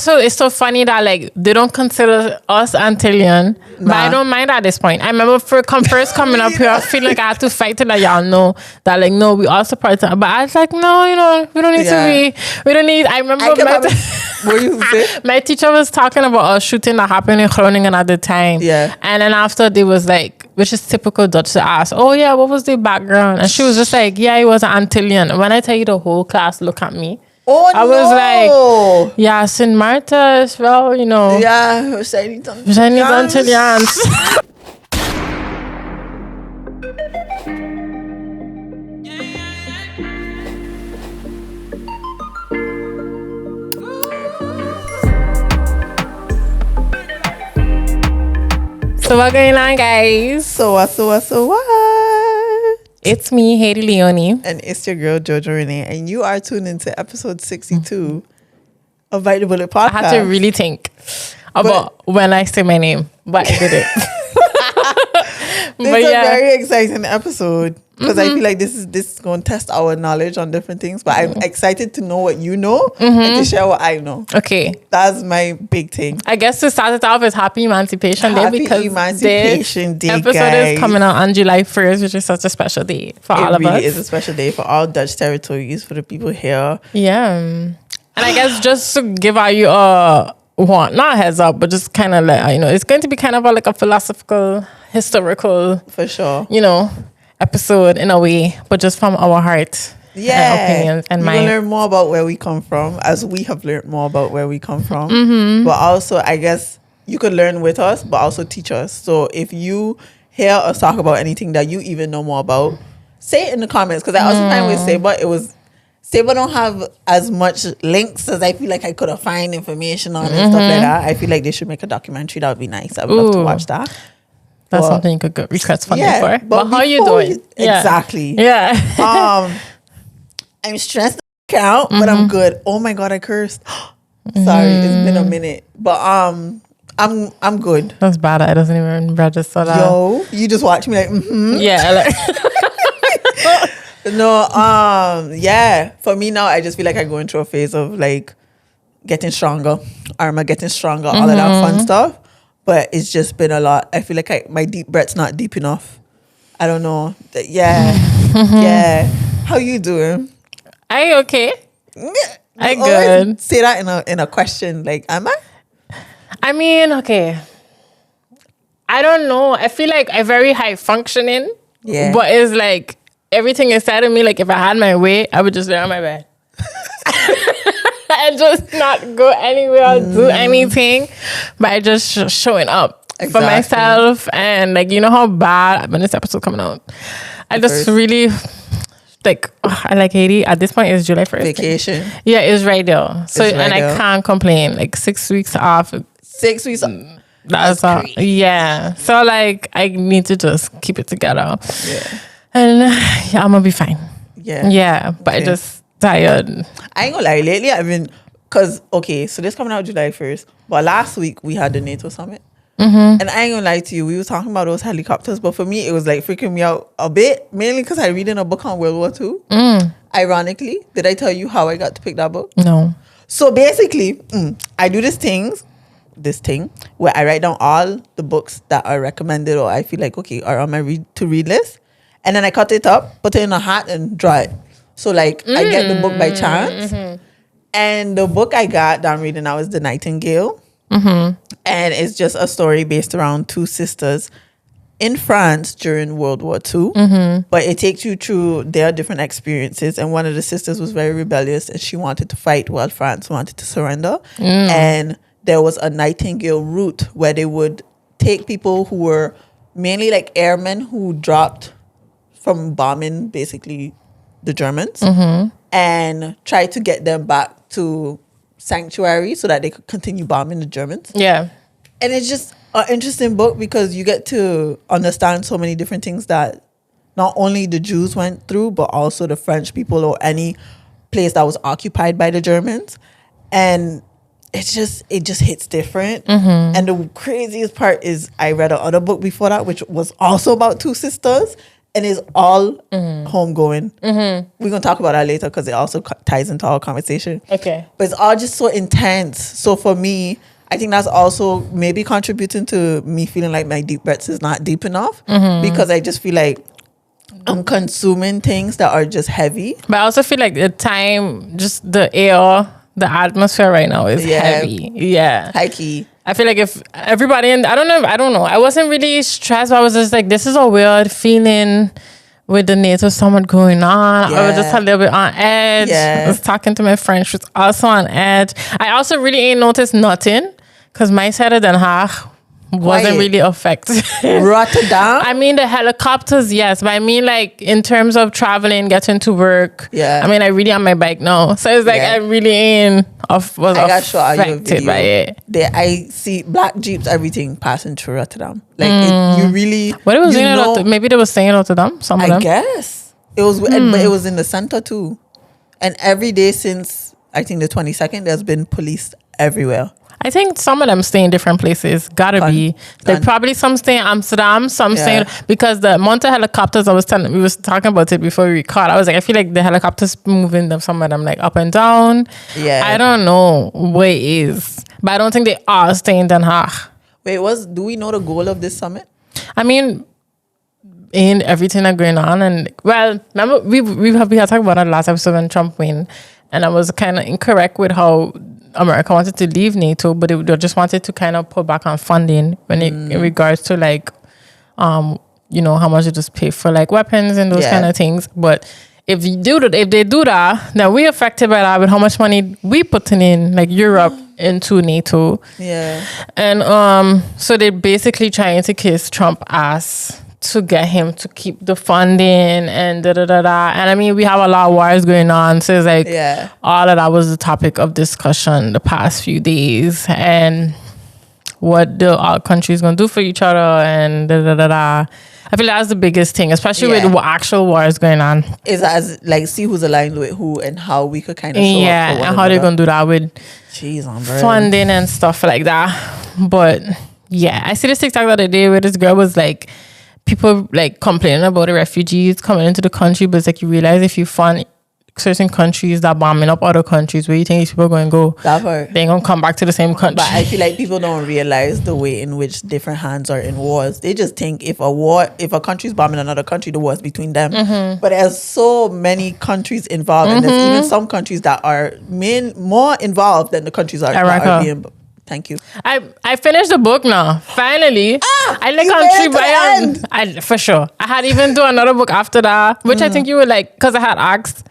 So it's so funny that like they don't consider us Antillian, but I don't mind at this point. I remember first coming up here, I feel like I had to fight to let y'all know that like no, we all support them. But I was like, no, we don't need to be. We don't need. I remember what you say? My teacher was talking about a shooting that happened in Groningen at the time. Yeah, and then after they was like, which is typical Dutch to ask, oh yeah, what was the background? And she was just like, yeah, he was an Antillian. When I tell you the whole class look at me. I was like, yeah, St. Maarten as well, Yeah, we zijn niet Antilliaans. So what's going on, guys? So what? It's me, Haiti Leone. And it's your girl, Jojo Renee. And you are tuned into episode 62 of Bite the Bullet Podcast. I had to really think about when I say my name, but I did it. This is a very exciting episode because I feel like this is going to test our knowledge on different things. But I'm excited to know what you know and to share what I know. Okay. That's my big thing. I guess to start it off is Happy Emancipation Day because Happy Emancipation Day, episode guys. is coming out on July 1st, which is such a special day for all of us. It really is a special day for all Dutch territories, for the people here. Yeah. And I guess just to give you not a heads up, but just kind of let it's going to be kind of like a philosophical, historical, for sure, episode in a way, but just from our heart. Yeah, and opinions and you're gonna learn more about where we come from, as we have learned more about where we come from. But also, I guess you could learn with us, but also teach us. So if you hear us talk about anything that you even know more about, say it in the comments. Because I also find with Saba don't have as much links as I feel like I could have find information on and stuff like that. I feel like they should make a documentary. That would be nice. I would love to watch that. That's something you could go request funding for. But how you doing? Exactly. Yeah. I'm stressed out, but I'm good. Oh my God, I cursed. Sorry, it's been a minute. But I'm good. That's bad. I doesn't even register that. Yo, you just watch me like, Yeah. Like no, yeah. For me now, I just feel like I'm going through a phase of like getting stronger, armor getting stronger, all of that fun stuff. But it's just been a lot. I feel like my deep breath's not deep enough. I don't know. Yeah. Yeah. How you doing? I okay. I good. Say that in a question. Like, am I? I mean, okay. I don't know. I feel like I'm very high functioning. Yeah. But it's like everything inside of me, like if I had my way, I would just lay on my bed. And just not go anywhere or do anything. But I just showing up for myself. And like, you know how bad when this episode coming out. I just really like I like Haiti. At this point it's July 1st. Vacation. Yeah, it's right there. So I can't complain. Like 6 weeks off. 6 weeks off. That's all. Yeah. So like I need to just keep it together. Yeah. And I'm gonna be fine. Yeah. Yeah. But I just tired. I ain't gonna lie, lately I've been so this coming out July 1st, but last week we had the NATO summit. And I ain't gonna lie to you, we were talking about those helicopters, but for me it was like freaking me out a bit, mainly because I read in a book on World War II. Ironically, did I tell you how I got to pick that book? No. So basically, I do this thing where I write down all the books that are recommended or I feel like are on my to read list, and then I cut it up, put it in a hat, and draw it. So like I get the book by chance, and the book I got that I'm reading now is The Nightingale. And it's just a story based around two sisters in France during World War II. But it takes you through their different experiences. And one of the sisters was very rebellious and she wanted to fight while France wanted to surrender. And there was a Nightingale route where they would take people who were mainly like airmen who dropped from bombing basically the Germans and try to get them back to sanctuary so that they could continue bombing the Germans. Yeah. And it's just an interesting book because you get to understand so many different things that not only the Jews went through, but also the French people or any place that was occupied by the Germans. And it just hits different. And the craziest part is I read another book before that, which was also about two sisters. and it's all homegoing. We're gonna talk about that later because it also ties into our conversation. Okay. But it's all just so intense. So for me, I think that's also maybe contributing to me feeling like my deep breaths is not deep enough because I just feel like I'm consuming things that are just heavy. But I also feel like the time, just the air, the atmosphere right now is heavy. Yeah. High key. I feel like if everybody, and I don't know. I wasn't really stressed, but I was just like, this is a weird feeling with the NATO summit going on. I was just a little bit on edge. I was talking to my friend. She was also on edge. I also really ain't noticed nothing because my side of Den Haag wasn't really affected. Rotterdam? I mean, the helicopters, yes. But I mean, like, in terms of traveling, getting to work. Yeah. I mean, I really on my bike now. So it's like, I really ain't affected by it. I see black Jeeps, everything passing through Rotterdam. Like, you really... What it was saying maybe they were saying Rotterdam, some of them. I guess. It was, but it was in the center too. And every day since, I think the 22nd, there's been police everywhere. I think some of them stay in different places. Gotta be. Like probably some stay in Amsterdam, some stay because the amount of helicopters we was talking about it before we record. I was like, I feel like the helicopters moving them, some of them like up and down. Yeah. I don't know what it is. But I don't think they are staying in Den Haag. Wait, do we know the goal of this summit? I mean, in everything that's going on, and well, remember we had talked about that last episode when Trump win, and I was kind of incorrect with how America wanted to leave NATO, but they just wanted to kind of pull back on funding in regards to like, how much they just pay for like weapons and those kind of things. But if they do that, then we're affected by that with how much money we putting in, like Europe, into NATO. Yeah. And so they're basically trying to kiss Trump ass to get him to keep the funding and da-da-da-da. And I mean, we have a lot of wars going on. So it's like all of that was the topic of discussion the past few days. And what the countries going to do for each other and da-da-da-da. I feel that's the biggest thing, especially with actual wars going on. Is as like see who's aligned with who and how we could kind of show up for and how they're going to do that with funding and stuff like that. But yeah, I see this TikTok the other day where this girl was like, people like complaining about the refugees coming into the country, but it's like you realize if you fund certain countries that bombing up other countries, where you think these people are going to go? That part. They ain't going to come back to the same country. But I feel like people don't realize the way in which different hands are in wars. They just think if a country's bombing another country, the war is between them. But there's so many countries involved, and there's even some countries that are more involved than the countries that are being. Thank you. I finished the book now. Finally. I like on tree for sure. I had even do another book after that, which I think you would like, because I had asked.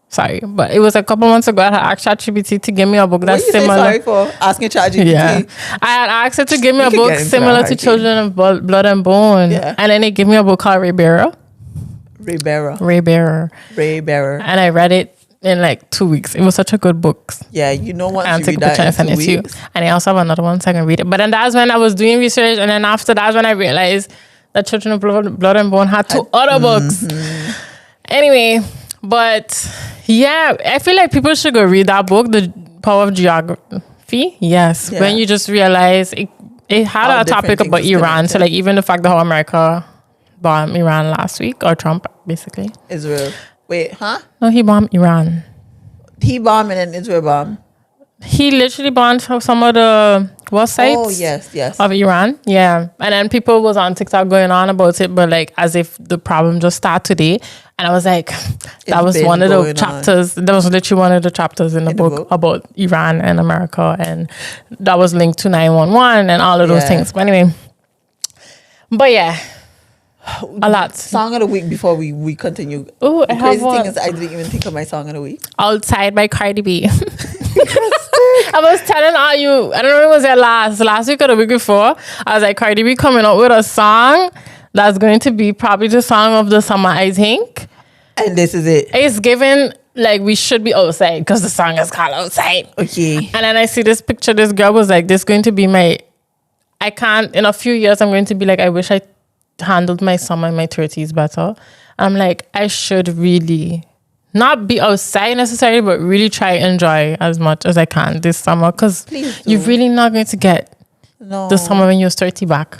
Sorry, but it was a couple months ago. I had asked ChatGPT to give me a book that's similar. Sorry for asking ChatGPT. Yeah, I had asked it to give me a book similar to Children of Blood and Bone, and then they gave me a book called Ray Bearer. And I read it in like 2 weeks. It was such a good book. Yeah, once you read that in 2 weeks. And I also have another one so I can read it. But then that's when I was doing research, and then after that's when I realized that Children of Blood and Bone had two other books. Anyway, but yeah, I feel like people should go read that book, The Power of Geography. Yes, when you just realize it had a topic about Iran. So like even the fact that how America bombed Iran last week, or Trump basically. Israel. Wait, huh? No, he bombed Iran. He bombed and then Israel bombed. He literally bombed some of the sites. Oh, yes. Of Iran. Yeah. And then people was on TikTok going on about it, but like as if the problem just started today. And I was like, that was one of the chapters. That was literally one of the chapters in the book about Iran and America. And that was linked to 911 and all of those things. But anyway. But yeah. A lot. Song of the week before we continue. Oh, the crazy thing is I didn't even think of my song of the week. Outside by Cardi B. I was telling all you, I don't know if it was there last week or the week before. I was like, Cardi B coming up with a song that's going to be probably the song of the summer, I think. And this is it. It's given like we should be outside because the song is called Outside. Okay. And then I see this picture. This girl was like, this is going to be in a few years, I'm going to be like, I wish I handled my summer in my 30s better. I'm like, I should really not be outside necessarily, but really try and enjoy as much as I can this summer, because you're really not going to get the summer when you're 30 back.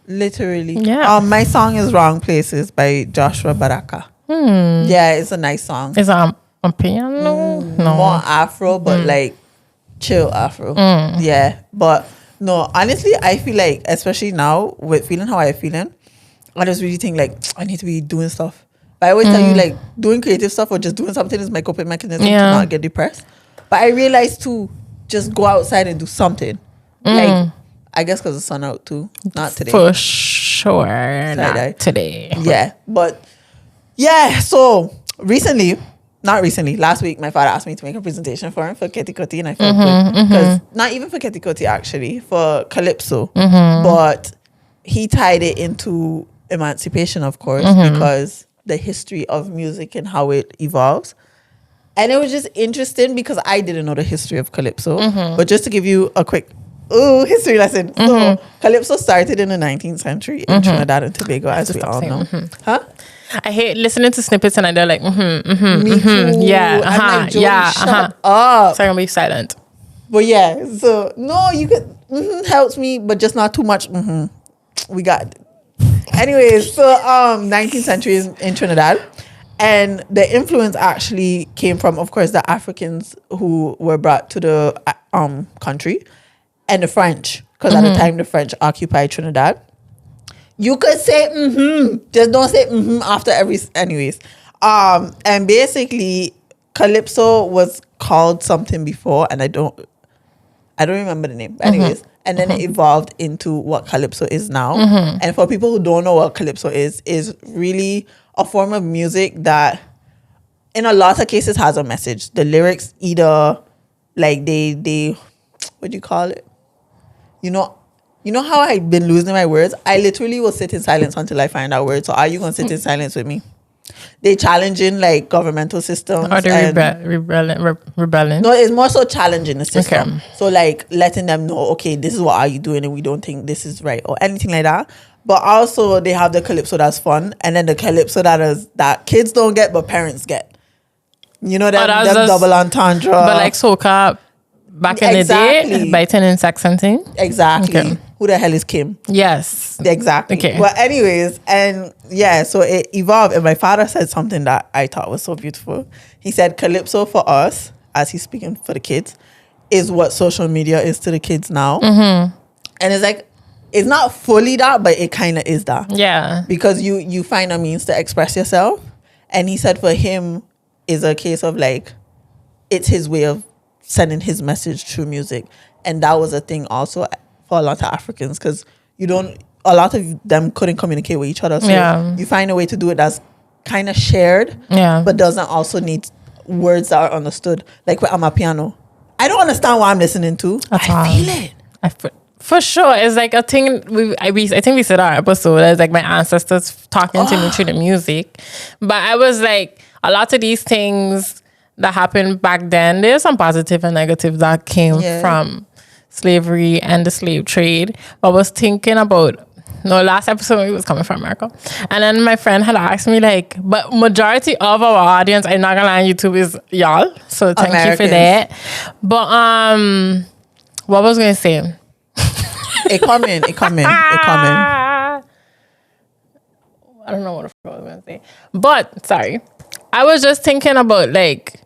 Literally. Yeah. My song is Wrong Places by Joshua Baraka. Yeah, it's a nice song. Is a piano? No. More Afro, but like chill Afro. Yeah. But no, honestly, I feel like, especially now with feeling how I'm feeling, I just really think like I need to be doing stuff. But I always tell you like doing creative stuff or just doing something is my coping mechanism to not get depressed. But I realized too, just go outside and do something. Like, I guess because the sun out too. Not today. For sure. Not today. Yeah. But yeah, so last week, my father asked me to make a presentation for him for Ketty Koti, and I felt good. Because not even for Ketty Koti, actually, for Calypso. But he tied it into Emancipation, of course, because the history of music and how it evolves. And it was just interesting because I didn't know the history of Calypso. But just to give you a quick history lesson. So Calypso started in the 19th century in Trinidad and Tobago, as we all know. I hate listening to snippets and they're like, Me too. yeah, I'm like, Jody, yeah, shut up. So I'm gonna be silent. But yeah, so no, you could helps me, but just not too much. We got it. Anyways, so 19th century is in Trinidad, and the influence actually came from, of course, the Africans who were brought to the country, and the French, because at the time the French occupied Trinidad. You could say just don't say after every. Anyways, and basically Calypso was called something before, and I don't remember the name. But anyways, and then it evolved into what Calypso is now. And for people who don't know what Calypso is really a form of music that, in a lot of cases, has a message. The lyrics either like they what do you call it? You know how I've been losing my words? I literally will sit in silence until I find out words. So are you going to sit in silence with me? They challenging like governmental systems. Or they rebelling? No, it's more so challenging the system. Okay. So like letting them know, okay, this is what are you doing and we don't think this is right or anything like that. But also they have the Calypso that's fun, and then the Calypso that kids don't get but parents get. You know, them double entendre. But like soca back in the day, biting and sex and thing. Exactly. Okay. Who the hell is Kim? Yes. Exactly. Okay. But anyways, and yeah, so it evolved. And my father said something that I thought was so beautiful. He said, Calypso for us, as he's speaking for the kids, is what social media is to the kids now. And it's like, it's not fully that, but it kind of is that. Yeah. Because you find a means to express yourself. And he said for him, is a case of like, it's his way of sending his message through music. And that was a thing also for a lot of Africans, because a lot of them couldn't communicate with each other. So you find a way to do it that's kind of shared, but doesn't also need words that are understood. Like with Amapiano. I don't understand what I'm listening to. I feel it. For sure. It's like a thing, I think we said our episode, it's like my ancestors talking to me through the music. But I was like, a lot of these things that happened back then, there's some positive and negative that came from slavery and the slave trade. But I was thinking about, last episode we was coming from America. And then my friend had asked me like, but majority of our audience, I'm not gonna lie on YouTube, is y'all. So thank you for that. But what was I gonna say? It coming. I don't know what the fuck I was gonna say. But sorry. I was just thinking about like,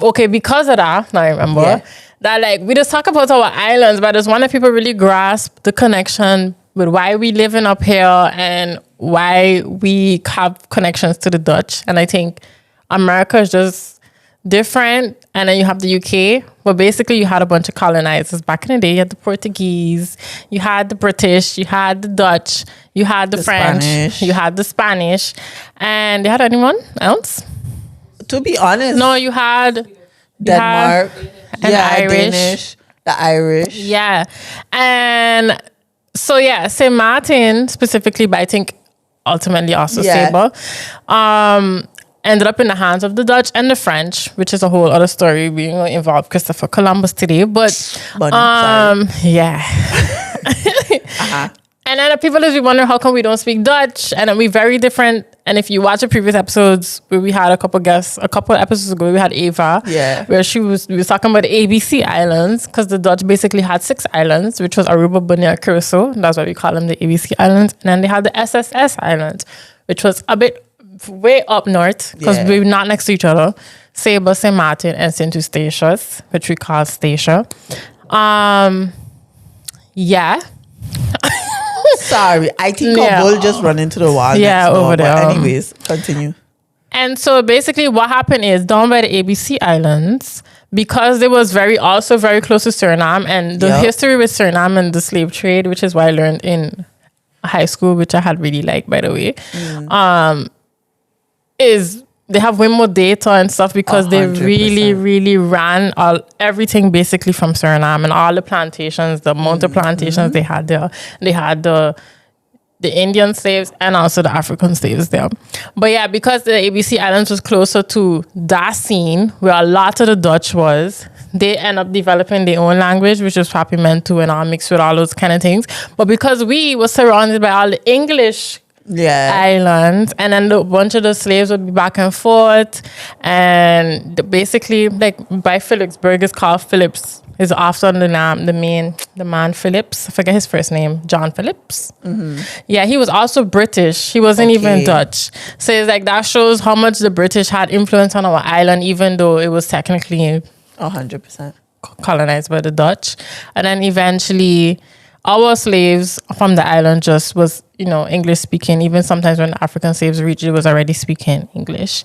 okay, because of that, now I remember that like we just talk about our islands, but I just want that people really grasp the connection with why we living up here and why we have connections to the Dutch. And I think America is just different. And then you have the UK, but basically you had a bunch of colonizers back in the day. You had the Portuguese, you had the British, you had the Dutch, you had the French, Spanish. You had the Spanish, and they had anyone else? To be honest, no, you had Denmark, and Irish. Danish, the Irish, and so St. Maarten specifically, but I think ultimately also Saba, ended up in the hands of the Dutch and the French, which is a whole other story. We don't involve Christopher Columbus today, but and And then the people is we wonder how come we don't speak Dutch, and then we very different. And if you watch the previous episodes where we had a couple guests, a couple episodes ago, we had Ava, where we was talking about the ABC Islands, because the Dutch basically had 6 islands, which was Aruba, Bonaire, Curacao. That's why we call them the ABC Islands. And then they had the SSS Islands, which was a bit way up north, because we were not next to each other. Saba, St. Maarten, and St. Eustatius, which we call Statia. Yeah. Sorry, I think our bull just run into the wall. Yeah, over there. But anyways, continue. And so basically what happened is down by the ABC Islands, because it was also very close to Suriname, and the history with Suriname and the slave trade, which is what I learned in high school, which I had really liked, by the way, is they have way more data and stuff because 100%. They really, really ran everything basically from Suriname, and all the plantations, the amount of plantations they had there. They had the Indian slaves and also the African slaves there. But yeah, because the ABC Islands was closer to that scene where a lot of the Dutch was, they end up developing their own language, which is Papiamentu and all mixed with all those kind of things. But because we were surrounded by all the English islands, and then a bunch of the slaves would be back and forth, and basically like by Phillipsburg is called Phillips, is after the man Phillips. I forget his first name, John Phillips. Yeah, he was also British. He wasn't even Dutch. So it's like that shows how much the British had influence on our island, even though it was technically 100% colonized by the Dutch. And then eventually our slaves from the island just was, English speaking. Even sometimes when the African slaves reached, it was already speaking English.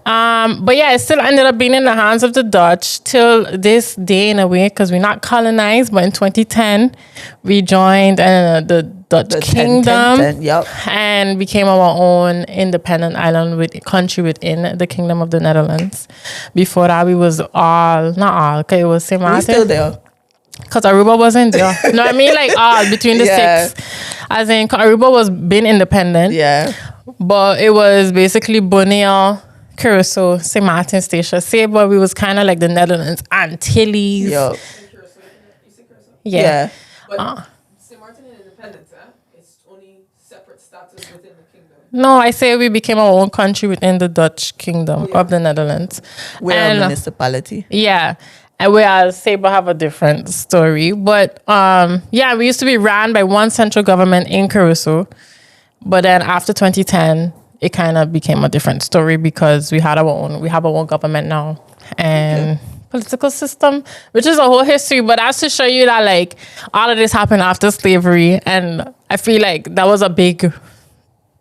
But yeah, it still ended up being in the hands of the Dutch till this day in a way, because we're not colonized. But in 2010, we joined the Dutch Kingdom and became our own independent country within the Kingdom of the Netherlands. Before that, we was not all, okay, it was St. Maarten. We still there. Because Aruba wasn't there. No, I mean like between the 6. As in, Aruba was being independent. Yeah. But it was basically Bonaire, Curacao, St. Maarten, Statia, Saba. We was kind of like the Netherlands, Antilles. Yeah. But St. Maarten is independent, It's only separate status within the kingdom. No, I say we became our own country within the Dutch Kingdom of the Netherlands. We're a municipality. Yeah. And whereas Saba have a different story. But we used to be ran by one central government in Curacao. But then after 2010, it kind of became a different story because we have our own government now. And political system, which is a whole history. But that's to show you that like all of this happened after slavery. And I feel like that was a big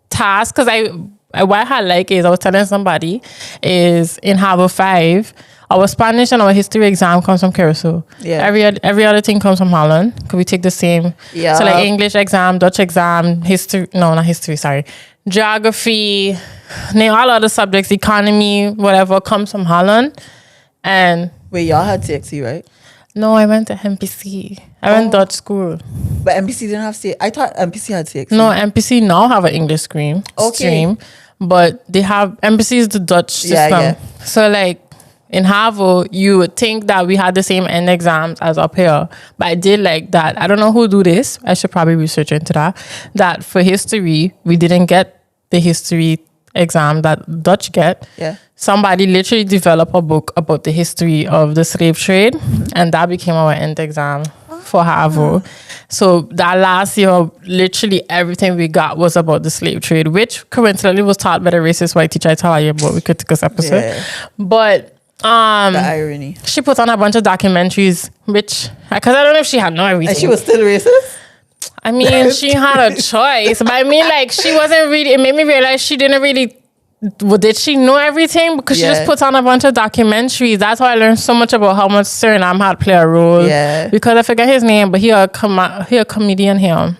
task, because what I had like is I was telling somebody is in Harbour 5, our Spanish and our history exam comes from Curacao. Yeah. Every other thing comes from Holland. Because we take the same. Yeah. So like English exam, Dutch exam, geography, all other subjects, economy, whatever, comes from Holland. And wait, y'all had CXC, right? No, I went to MPC. I went Dutch school. But MPC didn't have CXC. I thought MPC had CXC. No, MPC now have an English stream. But they have, MPC is the Dutch system. Yeah. So like, in Harvard, you would think that we had the same end exams as up here. But I did like that. I don't know who do this. I should probably research into that. That for history, we didn't get the history exam that Dutch get. Yeah. Somebody literally developed a book about the history of the slave trade. And that became our end exam for Harvard. So that last year, literally everything we got was about the slave trade, which coincidentally was taught by the racist white teacher I tell you about. We could take this episode. Yeah. But the irony. She put on a bunch of documentaries, which, because I don't know if she had no everything. And she was still racist? I mean, she had a choice. But I mean, like, she wasn't really, it made me realize she didn't really, did she know everything? Because she just put on a bunch of documentaries. That's how I learned so much about how much Suriname had played a role. Yeah. Because I forget his name, but he a comedian here.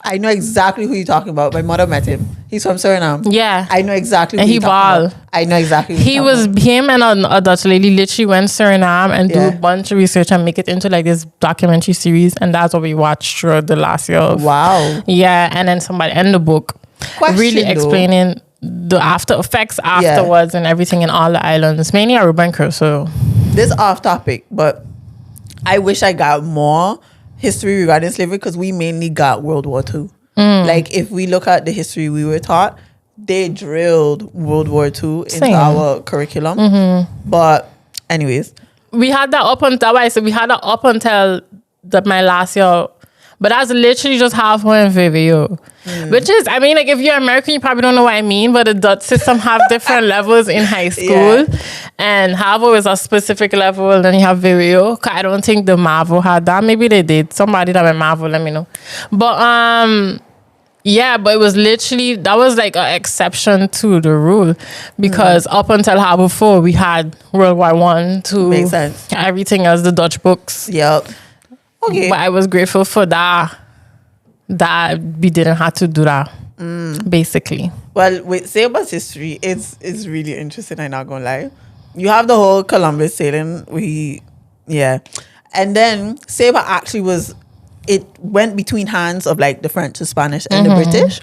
I know exactly who you're talking about. My mother met him. He's from Suriname. Yeah. I know exactly who you're talking about. I know exactly who he was about. Him and a Dutch lady literally went to Suriname and do a bunch of research and make it into like this documentary series. And that's what we watched throughout the last year. Wow. Yeah. And then somebody in the book really explaining the after effects afterwards and everything in all the islands. Mainly Aruba and Curacao. This off topic, but I wish I got more history regarding slavery because we mainly got World War II. Like if we look at the history we were taught, they drilled World War II into Same. our curriculum. But anyways, We had that up until we had that up until my last year, but that's literally just halfway in VWO. Which is, I mean, like if you're American, you probably don't know what I mean, but the Dutch system have different levels in high school, and Havo is a specific level, and then you have VWO. I don't think the Marvel had that. Maybe they did. Somebody that went Marvel, let me know. But yeah, but it was literally, that was like an exception to the rule, because up until Harbor 4, we had World War I, II, Makes sense. everything else, the Dutch books. Yep. Okay. But I was grateful for that we didn't have to do that, basically. Well, with Saba's history, it's really interesting, I'm not gonna lie. You have the whole Columbus sailing, and then Saba actually it went between hands of like the French, the Spanish, and the British,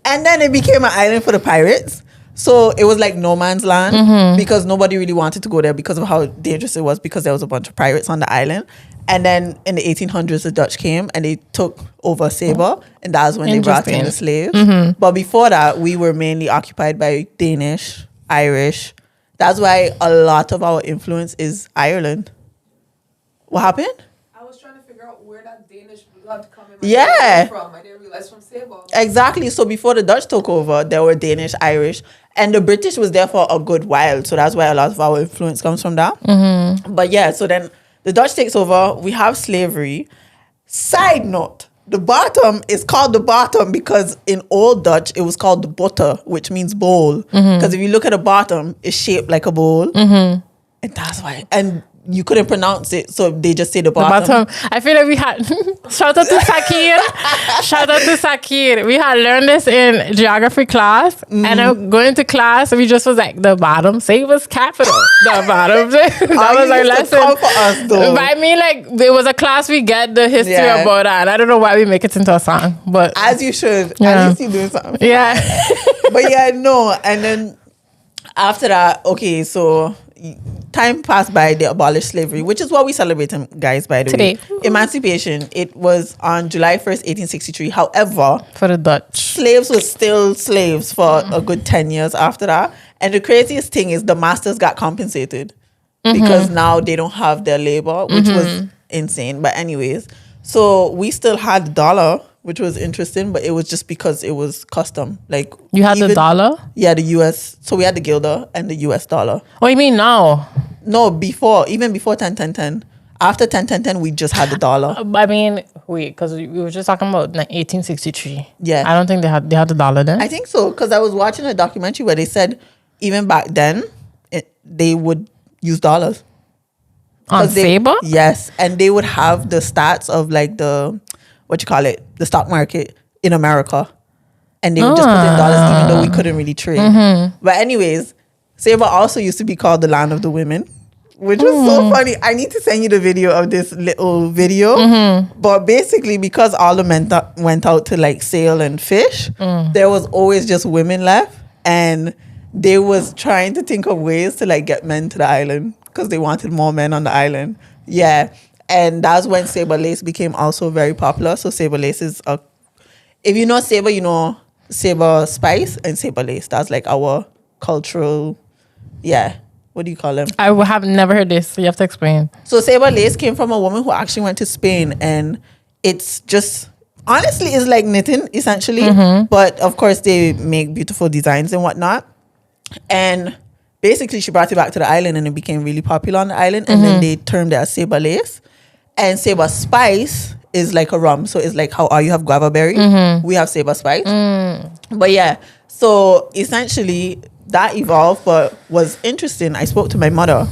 and then it became an island for the pirates. So it was like no man's land, because nobody really wanted to go there because of how dangerous it was, because there was a bunch of pirates on the island. And then in the 1800s, the Dutch came and they took over Saba, and that was when they brought in the slaves. But before that, we were mainly occupied by Danish, Irish. That's why a lot of our influence is Ireland. What happened? I was trying to figure out where that Danish blood coming from. I didn't realize from Saba. Exactly. So before the Dutch took over, there were Danish, Irish, and the British was there for a good while. So that's why a lot of our influence comes from that. But yeah, so then the Dutch takes over. We have slavery. Side note, the bottom is called the bottom because in Old Dutch, it was called the butter, which means bowl. Because if you look at the bottom, it's shaped like a bowl. And that's why. And you couldn't pronounce it, so they just say the bottom. I feel like we had shout out to Sakir. We had learned this in geography class, and going to class, we just was like, the bottom Saba's capital. The bottom. That was our lesson. For us, though. But I mean, like, there was a class we get the history about that. I don't know why we make it into a song, but as you should. At least you're doing something. Yeah. But yeah, no. And then after that, okay, so time passed by, they abolished slavery, which is what we celebrate, guys, by the Today. way. Emancipation, it was on July 1st, 1863. However, For the Dutch. slaves were still slaves for a good 10 years after that. And the craziest thing is the masters got compensated because now they don't have their labor, which was insane. But anyways, so we still had the dollar, which was interesting, but it was just because it was custom. Like, You had the dollar? Yeah, the US. So we had the guilder and the US dollar. Oh, you mean now? No, even before 10. After 10, we just had the dollar. I mean, wait, because we were just talking about 1863. Yeah. I don't think they had the dollar then. I think so, because I was watching a documentary where they said even back then, they would use dollars. On Saba? Yes, and they would have the stats of like the the stock market in America, and they would just put in dollars, even though we couldn't really trade. But anyways, Saba also used to be called the land of the women, which was so funny. I need to send you the video of this little video. But basically, because all the men went out to like sail and fish, there was always just women left, and they was trying to think of ways to like get men to the island because they wanted more men on the island. Yeah. And that's when Saba lace became also very popular. So Saba lace is if you know Saba, you know Saba spice and Saba lace. That's like our cultural, what do you call them? I have never heard this, so you have to explain. So Saba lace came from a woman who actually went to Spain, and it's just, honestly, it's like knitting essentially. But of course they make beautiful designs and whatnot. And basically she brought it back to the island, and it became really popular on the island. And then they termed it as Saba lace. And Saba spice is like a rum. So it's like how you have guava berry. We have Saba spice. But yeah, so essentially that evolved, but was interesting. I spoke to my mother,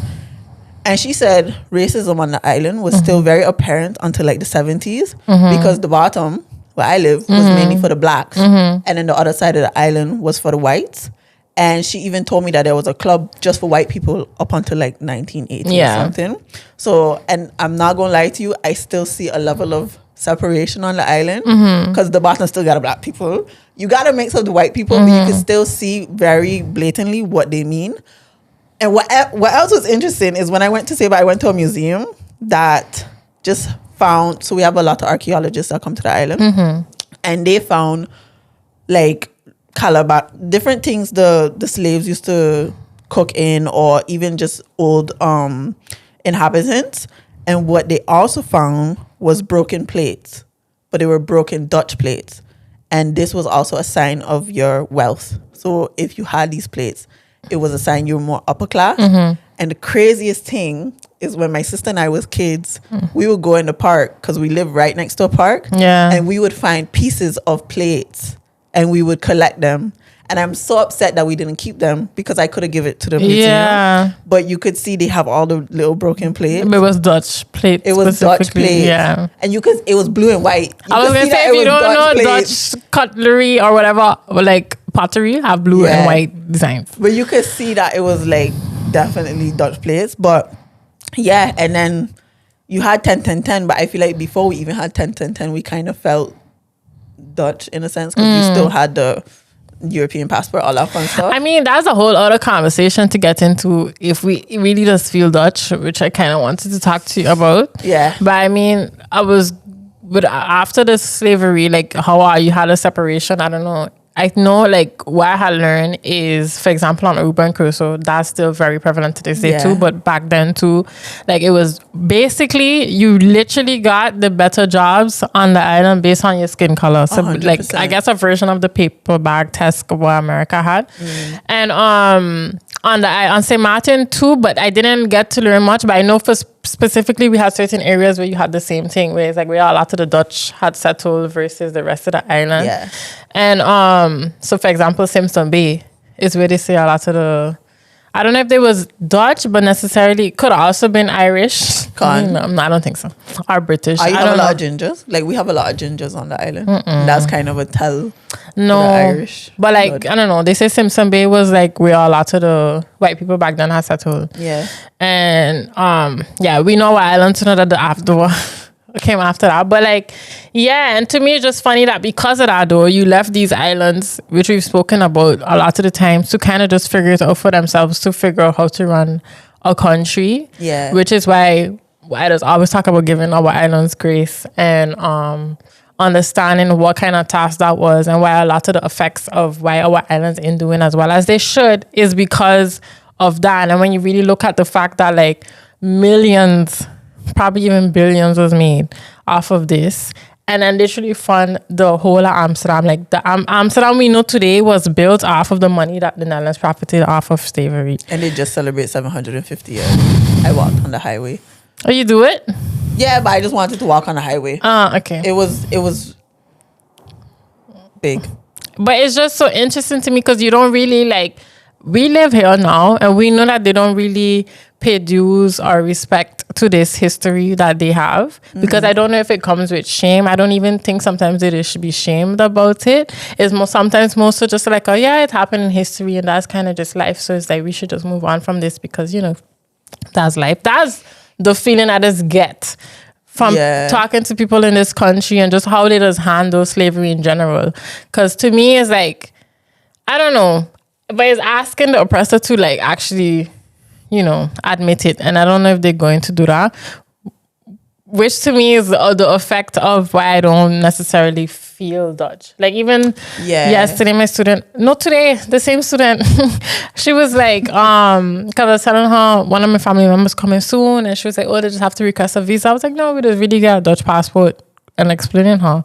and she said racism on the island was still very apparent until like the 70s, because the bottom where I live was mainly for the blacks, and then the other side of the island was for the whites. And she even told me that there was a club just for white people up until like 1980 or something. So, and I'm not going to lie to you, I still see a level of separation on the island, because the bottom still got black people. You got a mix of the white people, but you can still see very blatantly what they mean. And what else was interesting is when I went to Saba, I went to a museum that just found, so we have a lot of archaeologists that come to the island. and they found like calabash, different things the slaves used to cook in, or even just old inhabitants. And what they also found was broken plates, but they were broken Dutch plates. And this was also a sign of your wealth. So if you had these plates, it was a sign you were more upper class. And the craziest thing is when my sister and I was kids, we would go in the park because we live right next to a park. Yeah. And we would find pieces of plates and we would collect them. And I'm so upset that we didn't keep them because I could have given it to the museum. Yeah. But you could see they have all the little broken plates. It was Dutch plate. It was Dutch plates. Yeah. And it was blue and white. I was going to say, if you don't know Dutch cutlery or whatever, or like pottery, have blue and white designs. But you could see that it was like definitely Dutch plates. But yeah, and then you had 10-10-10, but I feel like before we even had 10-10-10, we kind of felt Dutch in a sense because we still had the European passport, all that fun stuff. I mean, that's a whole other conversation to get into if we really just feel Dutch, which I kind of wanted to talk to you about. Yeah. But I mean, but after the slavery, like how you had a separation, I don't know. I know, like, what I had learned is, for example, on Aruba and Crusoe, that's still very prevalent to this day too. But back then too, like, it was basically you literally got the better jobs on the island based on your skin color. So, 100%. like, I guess a version of the paper bag test what America had, and on St. Maarten too. But I didn't get to learn much. But I know for specifically, we had certain areas where you had the same thing, where it's like where a lot of the Dutch had settled versus the rest of the island. Yeah. And so for example, Simpson Bay is where they say a lot of the, I don't know if they was Dutch, but necessarily could have also been Irish. No, I don't think so. Or British. You I have don't a know. lot of gingers. Like we have a lot of gingers on the island. That's kind of a tell. No, for the Irish but like blood. I don't know. They say Simpson Bay was like where a lot of the white people back then had settled. Yeah. And yeah, we know what island to know that the after came after that. But like, yeah, and to me it's just funny that because of that though, you left these islands, which we've spoken about a lot of the times, to kind of just figure it out for themselves, to figure out how to run a country. Yeah. Which is why I just always talk about giving our islands grace and understanding what kind of task that was, and why a lot of the effects of why our islands ain't doing as well as they should is because of that. And when you really look at the fact that like millions, probably even billions was made off of this, and then literally fund the whole of Amsterdam. Like the Amsterdam we know today was built off of the money that the Netherlands profited off of slavery. And they just celebrate 750 years. I walked on the highway. Oh, you do it? Yeah, but I just wanted to walk on the highway. Okay. It was big. But it's just so interesting to me because you don't really like, we live here now and we know that they don't really pay dues or respect to this history that they have, because I don't know if it comes with shame. I don't even think sometimes they should be shamed about it. It's sometimes more so just like, oh yeah, it happened in history and that's kind of just life. So it's like we should just move on from this because, you know, that's life. That's the feeling I just get from talking to people in this country and just how they just handle slavery in general. Because to me, it's like, I don't know, but it's asking the oppressor to like actually, you know, admit it. And I don't know if they're going to do that. Which to me is the effect of why I don't necessarily feel Dutch. Like even yesterday, my student, not today, the same student, she was like, because I was telling her one of my family members coming soon, and she was like, oh, they just have to request a visa. I was like, no, we just really get a Dutch passport, and explaining her.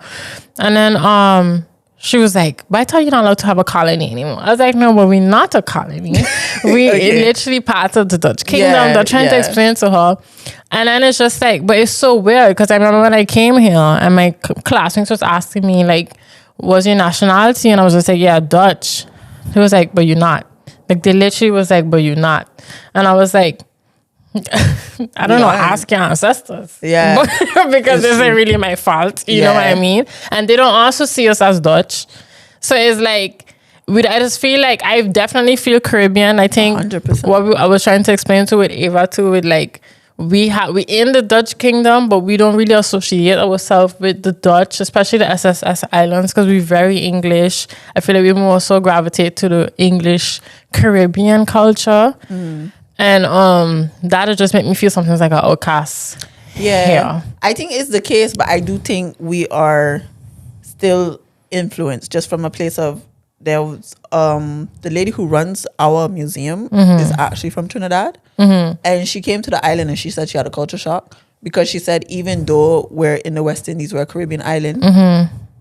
And then she was like, but I thought you're not allowed to have a colony anymore. I was like, no, but we're not a colony. We literally part of the Dutch kingdom. They're trying to explain to her. And then it's just like, but it's so weird because I remember when I came here and my classmates was asking me like, what's your nationality? And I was just like, yeah, Dutch. He was like, but you're not. Like they literally was like, but you're not. And I was like, I don't know, ask your ancestors. Yeah. Because this isn't really my fault. You know what I mean? And they don't also see us as Dutch. So it's like, I just feel like I definitely feel Caribbean. I think 100%. what I was trying to explain to with Ava too, with like, we in the Dutch kingdom, but we don't really associate ourselves with the Dutch, especially the SSS Islands, because we're very English. I feel like we more so gravitate to the English Caribbean culture. And that'll just make me feel sometimes like an outcast. Yeah. I think it's the case, but I do think we are still influence just from a place of there was the lady who runs our museum is actually from Trinidad, and she came to the island and she said she had a culture shock because she said even though we're in the West Indies, we're a Caribbean island,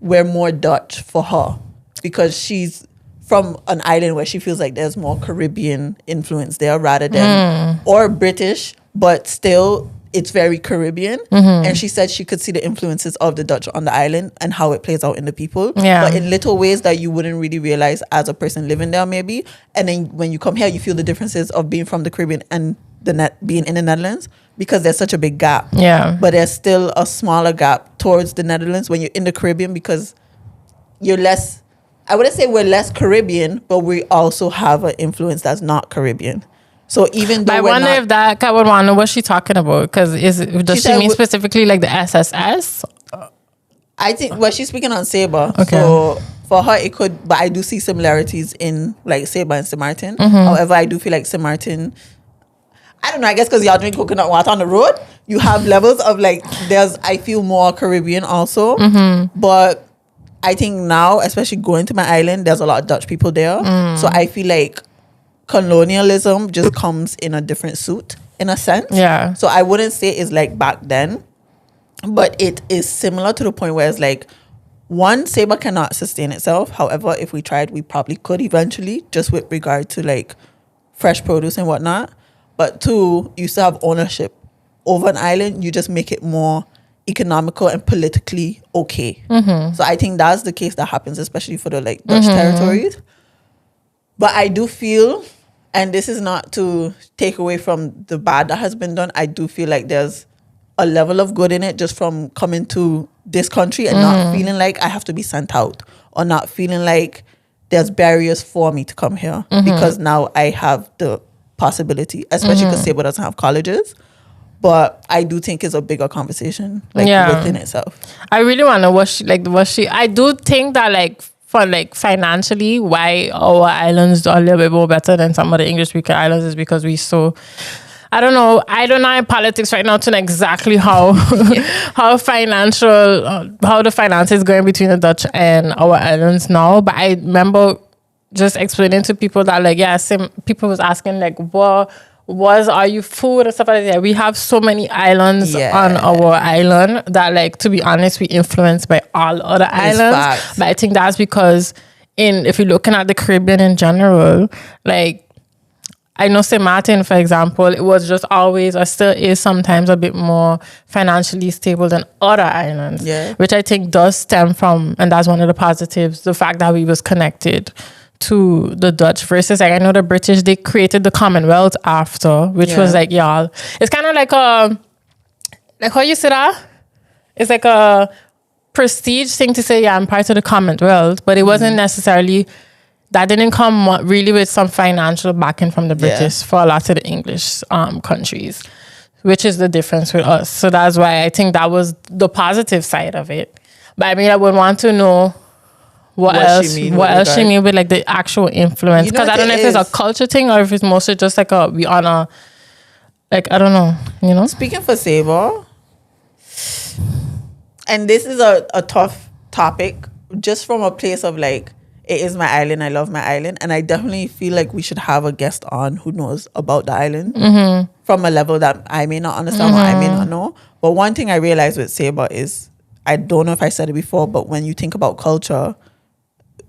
we're more Dutch for her because she's from an island where she feels like there's more Caribbean influence there rather than or British, but still it's very Caribbean. And she said she could see the influences of the Dutch on the island and how it plays out in the people. But in little ways that you wouldn't really realize as a person living there maybe. And then when you come here, you feel the differences of being from the Caribbean and being in the Netherlands because there's such a big gap. But there's still a smaller gap towards the Netherlands when you're in the Caribbean because you're less, I wouldn't say we're less Caribbean, but we also have an influence that's not Caribbean. So even though I wonder if that I would want to know what she's talking about because does she mean specifically like the SSS? I think she's speaking on Saba. Okay. So for her it could, but I do see similarities in like Saba and Sint Maarten. However, I do feel like St. Maarten, I don't know, I guess because y'all drink coconut water on the road, you have levels of like I feel more Caribbean also. But I think now, especially going to my island, there's a lot of Dutch people there. So I feel like colonialism just comes in a different suit in a sense. So I wouldn't say it's like back then, but it is similar to the point where it's like, one, Saba cannot sustain itself. However, if we tried, we probably could eventually, just with regard to like fresh produce and whatnot. But two, you still have ownership over an island. You just make it more economical and politically okay. So I think that's the case that happens, especially for the like Dutch territories. But I do feel, and this is not to take away from the bad that has been done, I do feel like there's a level of good in it just from coming to this country and not feeling like I have to be sent out or not feeling like there's barriers for me to come here because now I have the possibility, especially because Saba doesn't have colleges. But I do think it's a bigger conversation within itself. I really want to know I do think that like for like financially why our islands are a little bit more better than some of the English speaking islands is because I don't know in politics right now to know exactly how how the finances going between the Dutch and our islands now. But I remember just explaining to people that like people was asking like are you food and stuff like that. We have so many islands on our island that like to be honest we influenced by all other islands. But I think that's because if you're looking at the Caribbean in general, like I know St. Maarten, for example, it was just always or still is sometimes a bit more financially stable than other islands, which I think does stem from, and that's one of the positives, the fact that we was connected to the Dutch versus like I know the British, they created the Commonwealth after, which was like y'all. It's kind of like how you say that? It's like a prestige thing to say, I'm part of the Commonwealth, but it wasn't necessarily. That didn't come really with some financial backing from the British for a lot of the English countries, which is the difference with us. So that's why I think that was the positive side of it. But I mean, I would want to know what else she mean with like the actual influence. Because I don't know if it's a culture thing or if it's mostly just like we honor, like, I don't know, you know? Speaking for Saba, and this is a tough topic just from a place of like, it is my island. I love my island. And I definitely feel like we should have a guest on who knows about the island from a level that I may not understand or I may not know. But one thing I realized with Saba is, I don't know if I said it before, but when you think about culture,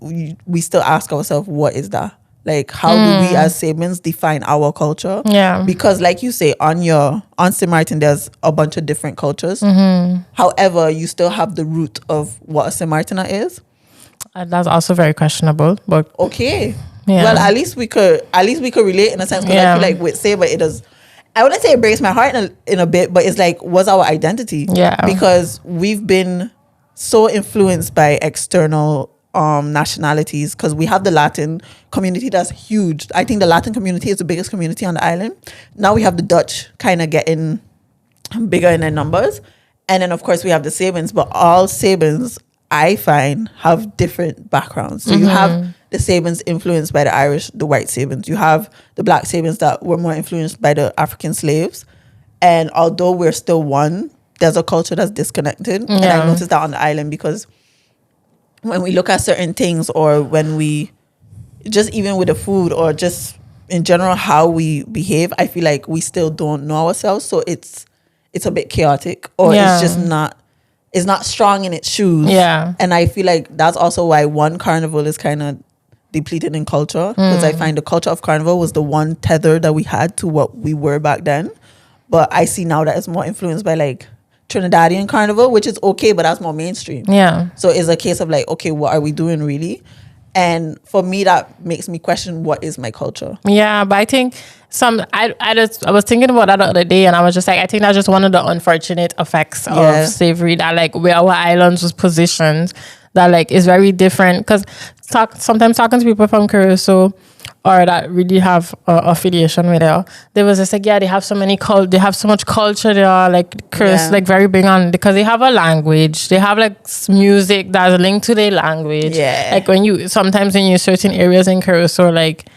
we still ask ourselves, what is that? Like, how do we as Sabans define our culture? Because like you say, on St. Maarten, there's a bunch of different cultures. However, you still have the root of what a St. Maartener is. That's also very questionable, but okay. Well, at least we could relate in a sense, because I feel like with Saba, it does. I wouldn't say it breaks my heart in a bit, but it's like, what's our identity? Because we've been so influenced by external nationalities, because we have the Latin community that's huge. I think the Latin community is the biggest community on the island. Now we have the Dutch kind of getting bigger in their numbers, and then of course we have the Sabans, but all Sabans I find have different backgrounds. So you have the Sabans influenced by the Irish, the white Sabans. You have the black Sabans that were more influenced by the African slaves. And although we're still one, there's a culture that's disconnected. And I noticed that on the island because when we look at certain things, or when we just even with the food, or just in general how we behave, I feel like we still don't know ourselves. So it's a bit chaotic, or it's just not strong in its shoes. Yeah. And I feel like that's also why one carnival is kind of depleted in culture, because I find the culture of carnival was the one tether that we had to what we were back then. But I see now that it's more influenced by like Trinidadian carnival, which is okay, but that's more mainstream. Yeah. So it's a case of like, okay, what are we doing really? And for me, that makes me question, what is my culture? Yeah, but I think I was thinking about that the other day, and I was just like, I think that's just one of the unfortunate effects of slavery, that like where our islands was positioned, that like is very different. Because sometimes talking to people from Calypso, or that really have affiliation with it, they was just like, yeah, they have so much culture. They are like like very big on, because they have a language. They have like music that's linked to their language. Yeah. Like sometimes when you're certain areas in Calypso, like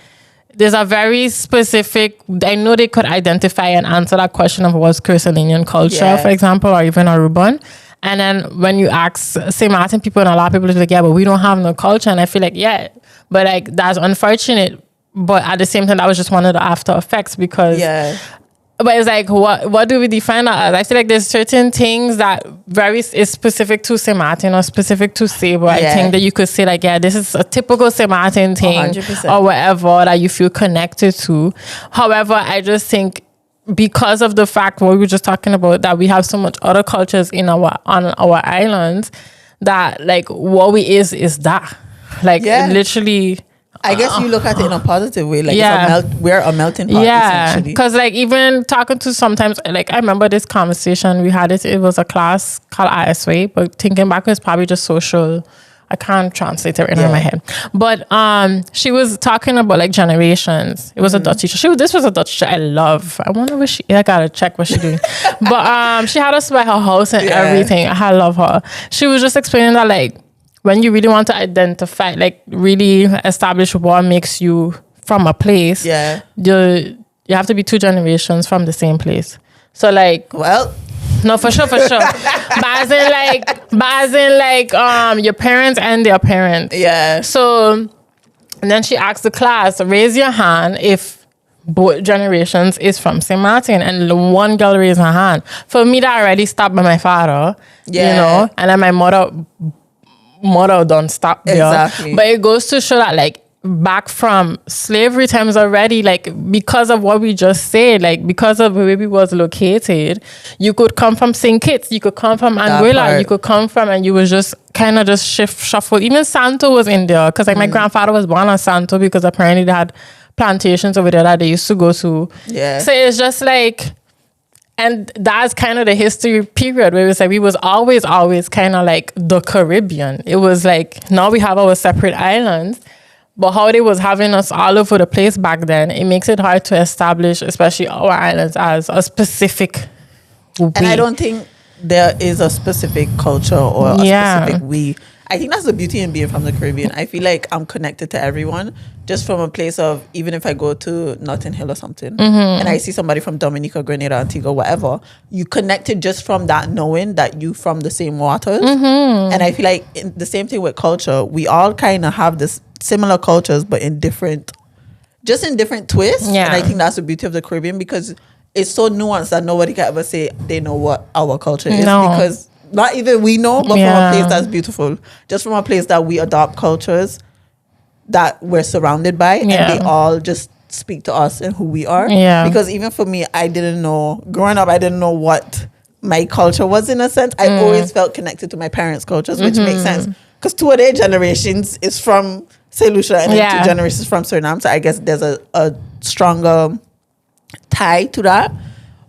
there's a very specific, I know they could identify and answer that question of what's Caribbean culture, for example, or even Aruban. And then when you ask St. Maarten people, and a lot of people are like, yeah, but we don't have no culture. And I feel like, yeah, but like that's unfortunate. But at the same time, that was just one of the after effects, because but it's like, what do we define that as? I feel like there's certain things that is specific to St. Maarten or specific to Saba. I think that you could say like, yeah, this is a typical St. Maarten thing 100%. or whatever that you feel connected to. However, I just think because of the fact what we were just talking about, that we have so much other cultures on our islands, that like what we is that. Like literally... I guess you look at it in a positive way. Like we're a melting pot, essentially. Because like even talking to sometimes, like I remember this conversation we had. It was a class called ISWA, but thinking back, it was probably just social. I can't translate it right now in my head. But she was talking about like generations. It was a Dutch teacher. This was a Dutch teacher I love. I wonder what I gotta check what she's doing. But she had us by her house and everything. I love her. She was just explaining that like, when you really want to identify, like really establish what makes you from a place, you have to be 2 generations from the same place. So like, well, no, for sure. But as in like, your parents and their parents. Yeah. So, and then she asked the class, raise your hand if both generations is from St. Maarten, and one girl raised her hand. For me, that already stopped by my father, you know, and then my mother don't stop there. Exactly. But it goes to show that like back from slavery times already, like because of what we just said, like because of where we was located, you could come from St. Kitts, you could come from Anguilla, you could come from, and you was just kind of just shuffle. Even Santo was in there, because like my grandfather was born on Santo, because apparently they had plantations over there that they used to go to. Yeah. So it's just like, and that's kind of the history period where it was like we was always kind of like the Caribbean. It was like, now we have our separate islands, but how they was having us all over the place back then, it makes it hard to establish, especially our islands, as a specific way. And I don't think there is a specific culture or a specific we. I think that's the beauty in being from the Caribbean. I feel like I'm connected to everyone, just from a place of, even if I go to Notting Hill or something, and I see somebody from Dominica, Grenada, Antigua, whatever, you connected just from that, knowing that you from the same waters. And I feel like the same thing with culture. We all kind of have this similar cultures, but in different twists. And I think that's the beauty of the Caribbean, because it's so nuanced that nobody can ever say they know what our culture is, because not even we know, but from a place that's beautiful, just from a place that we adopt cultures that we're surrounded by, and they all just speak to us and who we are. Because even for me, growing up, I didn't know what my culture was, in a sense. I always felt connected to my parents' cultures, which makes sense, because 2 of their generations is from St. Lucia, and then 2 generations from Suriname. So I guess there's a stronger tie to that.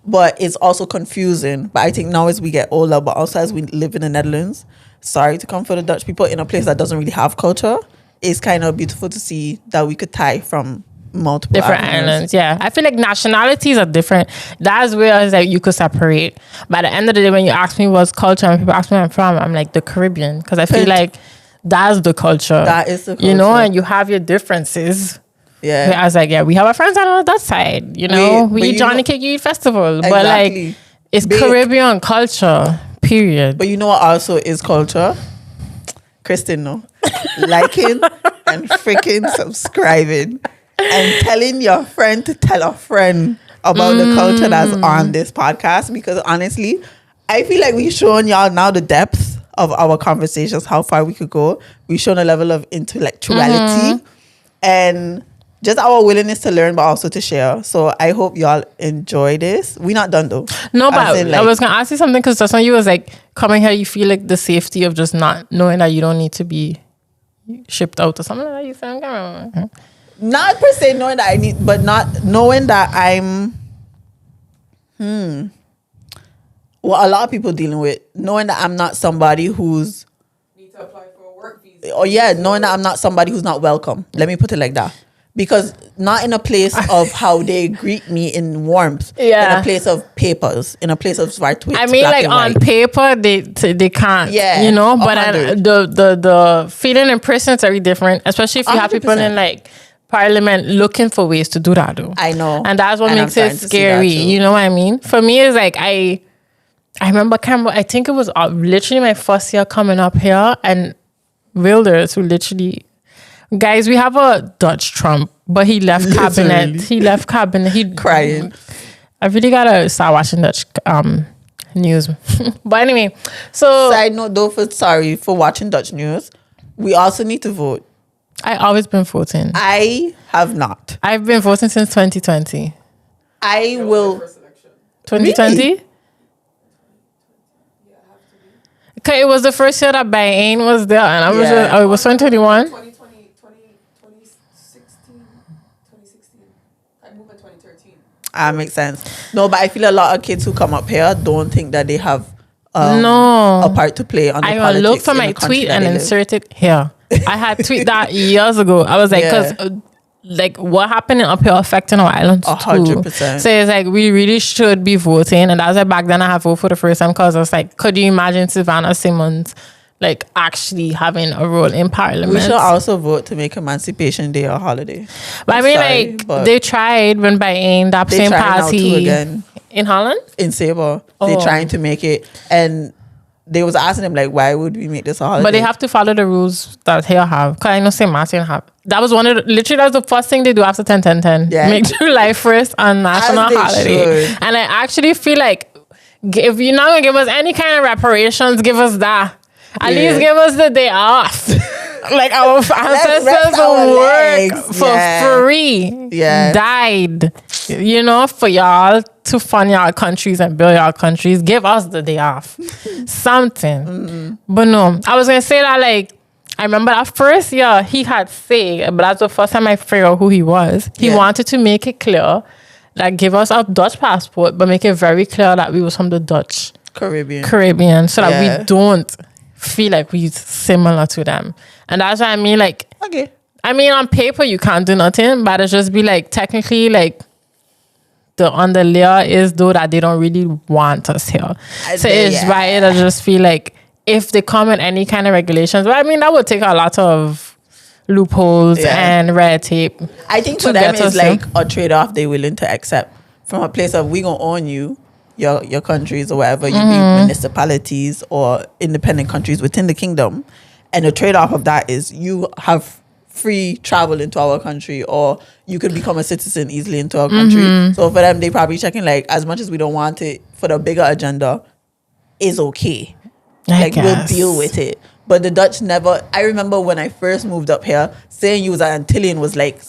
But it's also confusing. But I think now as we get older, but also as we live in the Netherlands, sorry to come for the Dutch people, in a place that doesn't really have culture, it's kind of beautiful to see that we could tie from multiple different islands. Yeah, I feel like nationalities are different. That's where like you could separate. By the end of the day, when you ask me what's culture and people ask me where I'm from, I'm like the Caribbean, because I feel like that's the culture. That is the culture. You know, and you have your differences. Yeah. I was like, we have our friends on that side, you know. We eat Johnny Cake, you eat festival. Exactly. But like, it's Caribbean culture, period. But you know what also is culture? Kristen, no. Liking and freaking subscribing and telling your friend to tell a friend about the culture that's on this podcast, because honestly, I feel like we've shown y'all now the depth of our conversations, how far we could go. We've shown a level of intellectuality and just our willingness to learn, but also to share. So I hope y'all enjoy this. We're not done though. No, but I was going to ask you something, because just when you was like coming here, you feel like the safety of just not knowing that you don't need to be shipped out or something like that. You said, I can't remember. Not per se knowing that I need, but not knowing that I'm, what a lot of people dealing with, knowing that I'm not somebody who's, Need to apply for a work visa. oh yeah, knowing that I'm not somebody who's not welcome. Let me put it like that. Because not in a place of how they greet me in warmth, in a place of papers, in a place of white. I mean, like on paper, they can't, yeah, but the feeling in prison is very different, especially if you 100%. Have people in like Parliament looking for ways to do that though. I know. And that's what makes it scary. You know what I mean? For me, it's like, I remember, I think it was literally my first year coming up here, and Wilders who literally, guys, we have a Dutch Trump, but he left cabinet. He left cabinet. He crying. I really gotta start watching Dutch news. But anyway, so side note though, for watching Dutch news, we also need to vote. I always been voting. I have not. I've been voting since 2020. I will. 2020. Really? Okay, it was the first year that Bahrain was there, and I was it was 2021. 2016. I moved in 2013. Makes sense. No, but I feel a lot of kids who come up here don't think that they have no a part to play on the politics. I look for my tweet and insert it here. I had tweet that years ago. I was like, because like what happened up here affecting our island 100%. So it's like we really should be voting, and that's why back then I had voted for the first time, because I was like, could you imagine Savannah Simmons like actually having a role in Parliament? We should also vote to make Emancipation Day a holiday. But I mean, they tried when Bahrain, that same party again in Holland, in Saba, they trying to make it, and they was asking them like, why would we make this a holiday? But they have to follow the rules that here have. Because I know St.Maarten have. That was literally that was the first thing they do after 10-10-10. Yeah. Make July 1st a national holiday. Should. And I actually feel like if you're not going to give us any kind of reparations, give us that. At least give us the day off. Like our ancestors work for free. Yeah. Died. For y'all to fund y'all countries and build y'all countries. Give us the day off. Something. Mm-hmm. But no, I was going to say that, like, I remember that first year he had said, but that's the first time I figured out who he was. He wanted to make it clear that give us a Dutch passport, but make it very clear that we was from the Dutch Caribbean, so that we don't feel like we're similar to them. And that's what I mean, like, okay. I mean, on paper you can't do nothing, but it's just be like, technically, like, the underlayer is though that they don't really want us here. So it's right. I just feel like if they come in any kind of regulations, well, I mean, that would take a lot of loopholes and red tape. I think for them it's like a trade-off they're willing to accept from a place of, we gonna own you, your countries or whatever, you be municipalities or independent countries within the kingdom, and the trade-off of that is you have free travel into our country, or you could become a citizen easily into our country. So for them, they probably checking like, as much as we don't want it, for the bigger agenda is okay. We'll deal with it. But the Dutch never. I remember when I first moved up here, saying you was an Antillean was like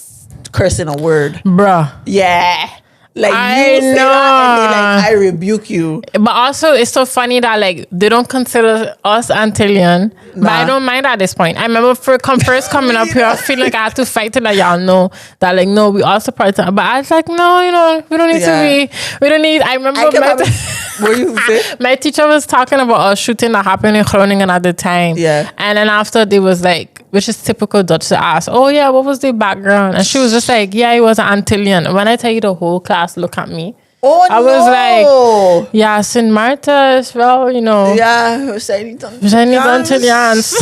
cursing a word, bruh. Yeah. Like, I you say know. that and they like, I rebuke you. But also, it's so funny that like they don't consider us Antillean. But I don't mind at this point. I remember first coming up here, I feel like I had to fight to let y'all know that like, no, we all support them. But I was like, no, we don't need to be. We don't need. I remember what you say? My teacher was talking about a shooting that happened in Groningen at the time. Yeah. And then after they was like, which is typical Dutch to ask, oh yeah, what was the background? And she was just like, yeah, he was an Antillean. When I tell you the whole class look at me. Oh, I was like, yeah, St. Maarten as well, Yeah, St. Antilles.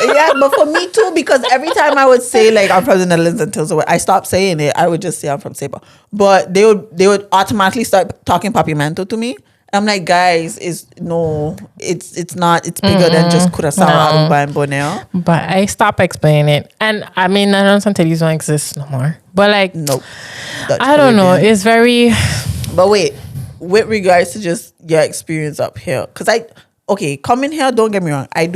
Yeah, but for me too, because every time I would say like I'm from the Netherlands until so I stopped saying it, I would just say I'm from Saba. But they would automatically start talking Papiamento to me. I'm like, guys, it's not. It's bigger than just Curaçao, Aruba, and Borneo. But I stopped explaining it. And I mean, I don't Antilles don't exist no more. But like, Nope. Dutch I don't know. Caribbean. It's very... But wait, with regards to just your experience up here, because coming here, don't get me wrong, I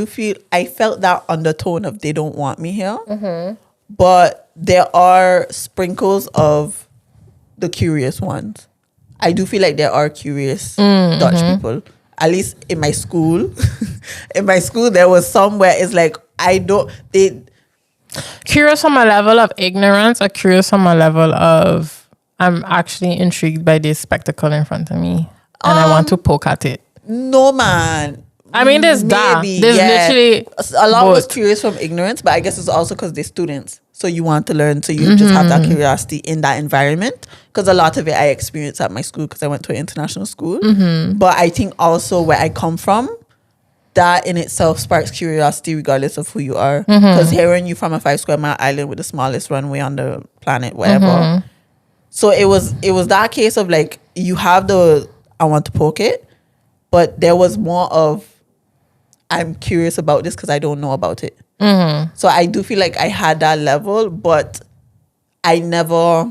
felt that undertone of they don't want me here. But there are sprinkles of the curious ones. I do feel like there are curious Dutch people. At least in my school. In my school, there was some where it's like, curious from a level of ignorance or curious from a level of, I'm actually intrigued by this spectacle in front of me and I want to poke at it. No, man. I mean, there's literally a lot was both. curious from ignorance, but I guess it's also because they're students. So you want to learn, so you just have that curiosity in that environment. Because a lot of it I experienced at my school because I went to an international school. But I think also where I come from, that in itself sparks curiosity regardless of who you are. Because hearing you from a 5 square mile island with the smallest runway on the planet, whatever. So it was that case of like, you have I want to poke it, but there was more of, I'm curious about this because I don't know about it. So I do feel like I had that level, but I never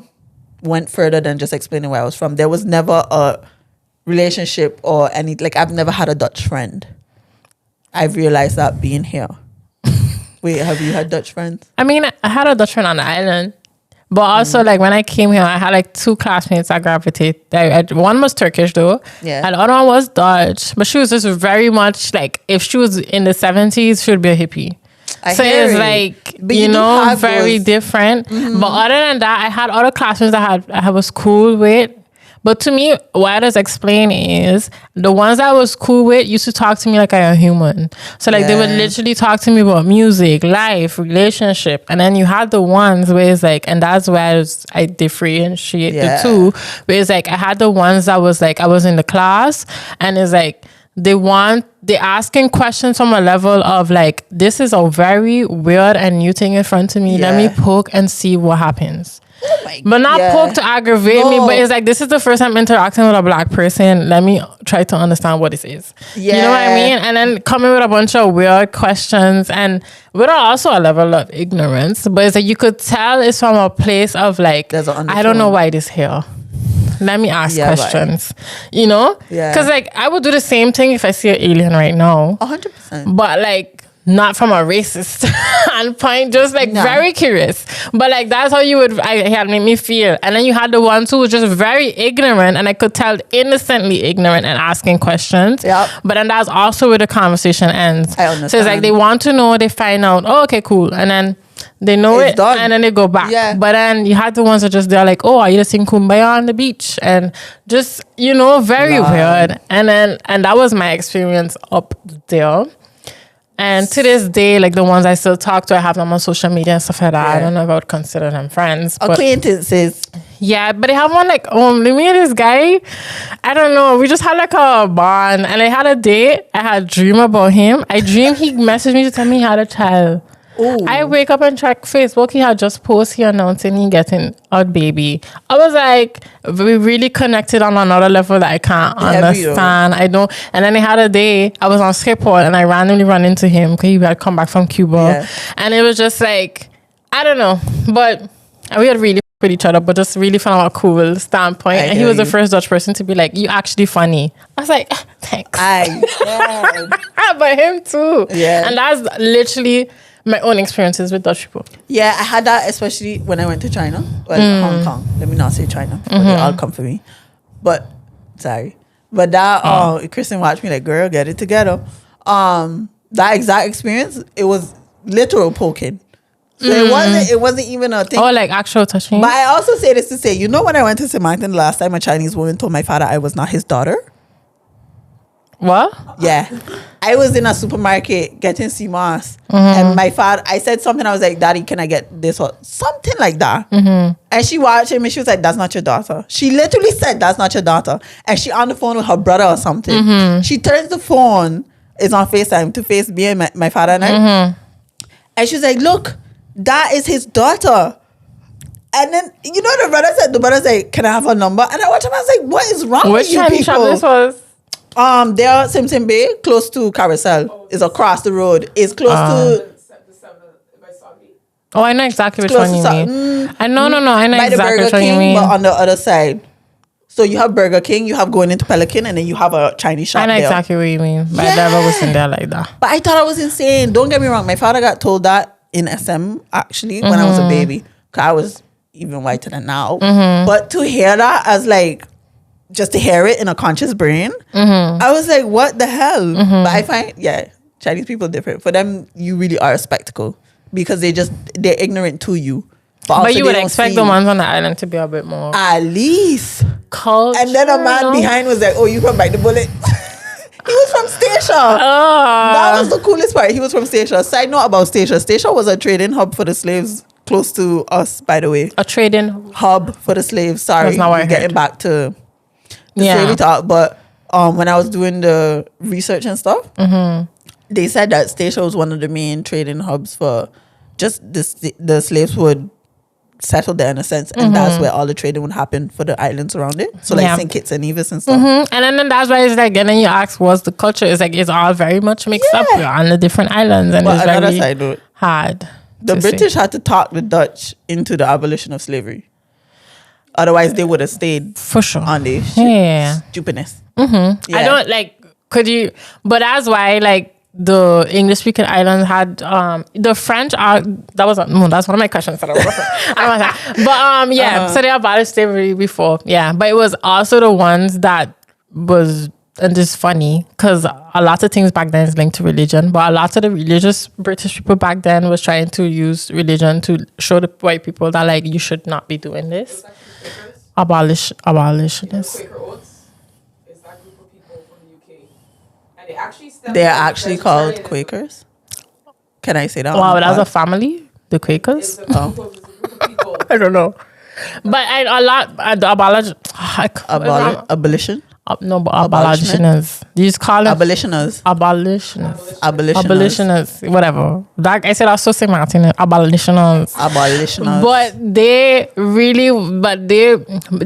went further than just explaining where I was from. There was never a relationship or any, like, I've never had a Dutch friend. I've realized that being here. Wait, have you had Dutch friends? I mean, I had a Dutch friend on the island. But also, like, when I came here, I had, like, 2 classmates that gravitated. One was Turkish, though. Yeah. And the other one was Dutch. But she was just very much, like, if she was in the 70s, she would be a hippie. So it's like, but you know, very different. But other than that, I had other classmates that I was cool with. But to me, what I just explain is the ones that I was cool with used to talk to me like I am a human. So like they would literally talk to me about music, life, relationship. And then you had the ones where it's like, and that's where I differentiate the two. Where it's like I had the ones that was like, I was in the class and it's like, they're asking questions from a level of like, this is a very weird and new thing in front of me. Let me poke and see what happens. But not poke to aggravate me, but it's like, this is the first time interacting with a black person. Let me try to understand what this is. You know what I mean? And then coming with a bunch of weird questions and with also a level of ignorance. But it's like, you could tell it's from a place of like, I don't know why this here. Let me ask questions, you know? Because like, I would do the same thing if I see an alien right now. 100%. But like, not from a racist standpoint, just like very curious. But like, that's how it had made me feel. And then you had the ones who were just very ignorant and I could tell innocently ignorant and asking questions. But then that's also where the conversation ends. I understand. So it's like, they want to know, they find out, oh, okay, cool. And then they know it's done. And then they go back. But then you had the ones that just, they're like, oh, are you just sing Kumbaya on the beach? And just, you know, very weird. And that was my experience up there. And to this day, like the ones I still talk to, I have them on social media and stuff like that. I don't know if I would consider them friends. Acquaintances. Yeah, but they have one like, me and this guy, I don't know. We just had like a bond. And I had a date. I had a dream about him. I dreamed he messaged me to tell me he had a child. Ooh. I wake up and check Facebook. He had just posted he announcing he getting a baby. I was like, we really connected on another level that I can't understand. I don't. And then they had a day. I was on skateboard and I randomly ran into him because he had come back from Cuba, and it was just like, I don't know, but we had really with each other, but just really from a cool standpoint. And he was the first Dutch person to be like, you actually funny. I was like, thanks. But him too. And that's literally my own experiences with Dutch people. Yeah, I had that especially when I went to China. Well, Hong Kong. Let me not say China. But they all come for me. But, sorry. But that, Kristen watched me like, girl, get it together. That exact experience, it was literal poking. So it wasn't even a thing. Oh, like actual touching. But I also say this to say, you know when I went to St.Maarten the last time, a Chinese woman told my father I was not his daughter? What? Yeah. I was in a supermarket getting CMOS. And my father, I said something, I was like, Daddy, can I get this or something like that? And she watched him and she was like, that's not your daughter. She literally said, that's not your daughter. And she on the phone with her brother or something. She turns the phone, it's on FaceTime, to face me and my father and I. And she's like, look, that is his daughter. And then, you know, the brother said, can I have her number? And I watched him, I was like, what is wrong with you people? Which Chinese shop this was? They are Simpson Bay, close to Carousel. It's across the road. It's close to The 7 by Soggy. Oh, I know exactly which close one to you mean. I know. I know by the exactly Burger which one you King, mean. but on the other side. So you have Burger King, you have going into Pelican, and then you have a Chinese shop I know there. exactly what you mean. But I never was in there like that. But I thought I was insane. Don't get me wrong. My father got told that in SM actually when I was a baby. Cause I was even whiter than now. But to hear that as like just to hear it in a conscious brain, I was like, what the hell? But I find Chinese people different. For them, you really are a spectacle because they're ignorant to you. But you would expect the ones on the island to be a bit more at least culture. And then a man behind was like, "Oh, you from Bite the Bullet?" He was from Stacia. That was the coolest part. He was from Stacia. Side note about Stacia. Stacia was a trading hub for the slaves close to us, by the way. A trading hub for the slaves. Sorry, that's not what I getting heard. back to the slavery talk. But when I was doing the research and stuff, they said that Stacia was one of the main trading hubs for just the slaves would settle there in a sense, and that's where all the trading would happen for the islands around it. So like St. Kitts and Nevis and stuff. And then that's why it's like, and then you ask what's the culture, it's like it's all very much mixed up on the different islands, and it's another very side note, hard. The British had to talk the Dutch into the abolition of slavery. Otherwise they would have stayed for sure on the stupidness. I don't like, could you, but that's why like the English speaking islands had the French are that's one of my questions that so they abolished slavery before, but it was also the ones that was, and it's funny because a lot of things back then is linked to religion, but a lot of the religious British people back then was trying to use religion to show the white people that like you should not be doing this. Abolitionists. Quaker Oats is that group of people from the UK, and they're actually called Quakers. Can I say that? Wow, that was a family, the Quakers. It's a group of people. I don't know, but abolition. But abolitionists. You just call them abolitionists. Abolitionists. Whatever. That I said also St.Maarten. Abolitionists. But they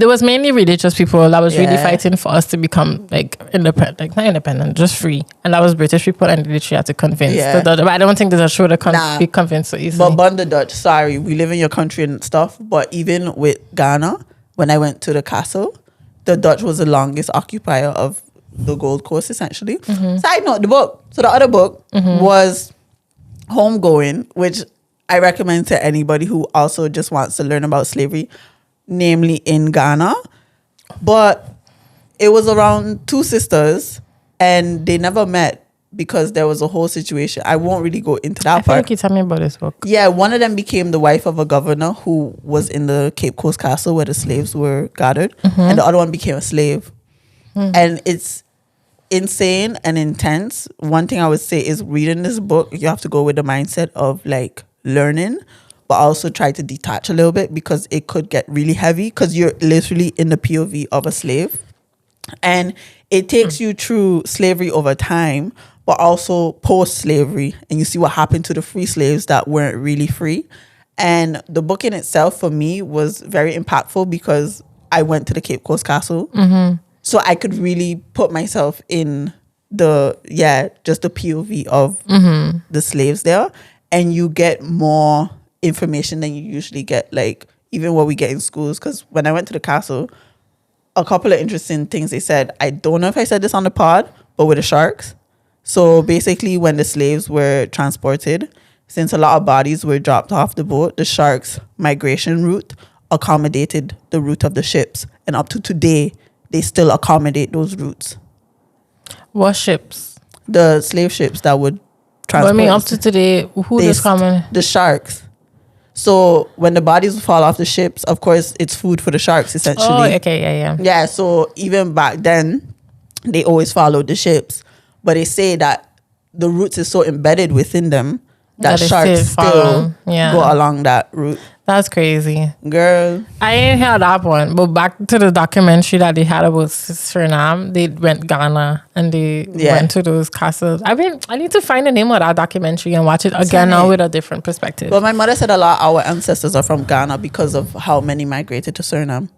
was mainly religious people that was really fighting for us to become like independent, like not independent, just free. And that was British people, and they literally had to convince the Dutch. But I don't think there's a show to be convinced so easily. But the Dutch, sorry, we live in your country and stuff. But even with Ghana, when I went to the castle, the Dutch was the longest occupier of the Gold Coast, essentially. Side note, the book. So the other book was Homegoing, which I recommend to anybody who also just wants to learn about slavery, namely in Ghana. But it was around two sisters, and they never met because there was a whole situation. I won't really go into that I feel like you tell me about this book. Yeah, one of them became the wife of a governor who was in the Cape Coast Castle where the slaves were gathered, and the other one became a slave. And it's insane and intense. One thing I would say is reading this book, you have to go with the mindset of like learning, but also try to detach a little bit because it could get really heavy because you're literally in the POV of a slave. And it takes you through slavery over time, but also post-slavery, and you see what happened to the free slaves that weren't really free. And the book in itself, for me, was very impactful because I went to the Cape Coast Castle. So I could really put myself in just the POV of the slaves there. And you get more information than you usually get, like, even what we get in schools. Because when I went to the castle, a couple of interesting things they said. I don't know if I said this on the pod, but with the sharks. So basically when the slaves were transported, since a lot of bodies were dropped off the boat, the sharks' migration route accommodated the route of the ships. And up to today, they still accommodate those routes. What ships? The slave ships that would transport. But I mean, up to today, who is coming? The sharks. So when the bodies fall off the ships, of course, it's food for the sharks, essentially. Oh, okay, Yeah, so even back then, they always followed the ships. But they say that the roots is so embedded within them that they sharks still still follow. Yeah. go along that route. That's crazy. Girl, I ain't heard that one, but back to the documentary that they had about Suriname, they went Ghana and they went to those castles. I need to find the name of that documentary and watch it again now with a different perspective. Well, my mother said a lot of our ancestors are from Ghana because of how many migrated to Suriname.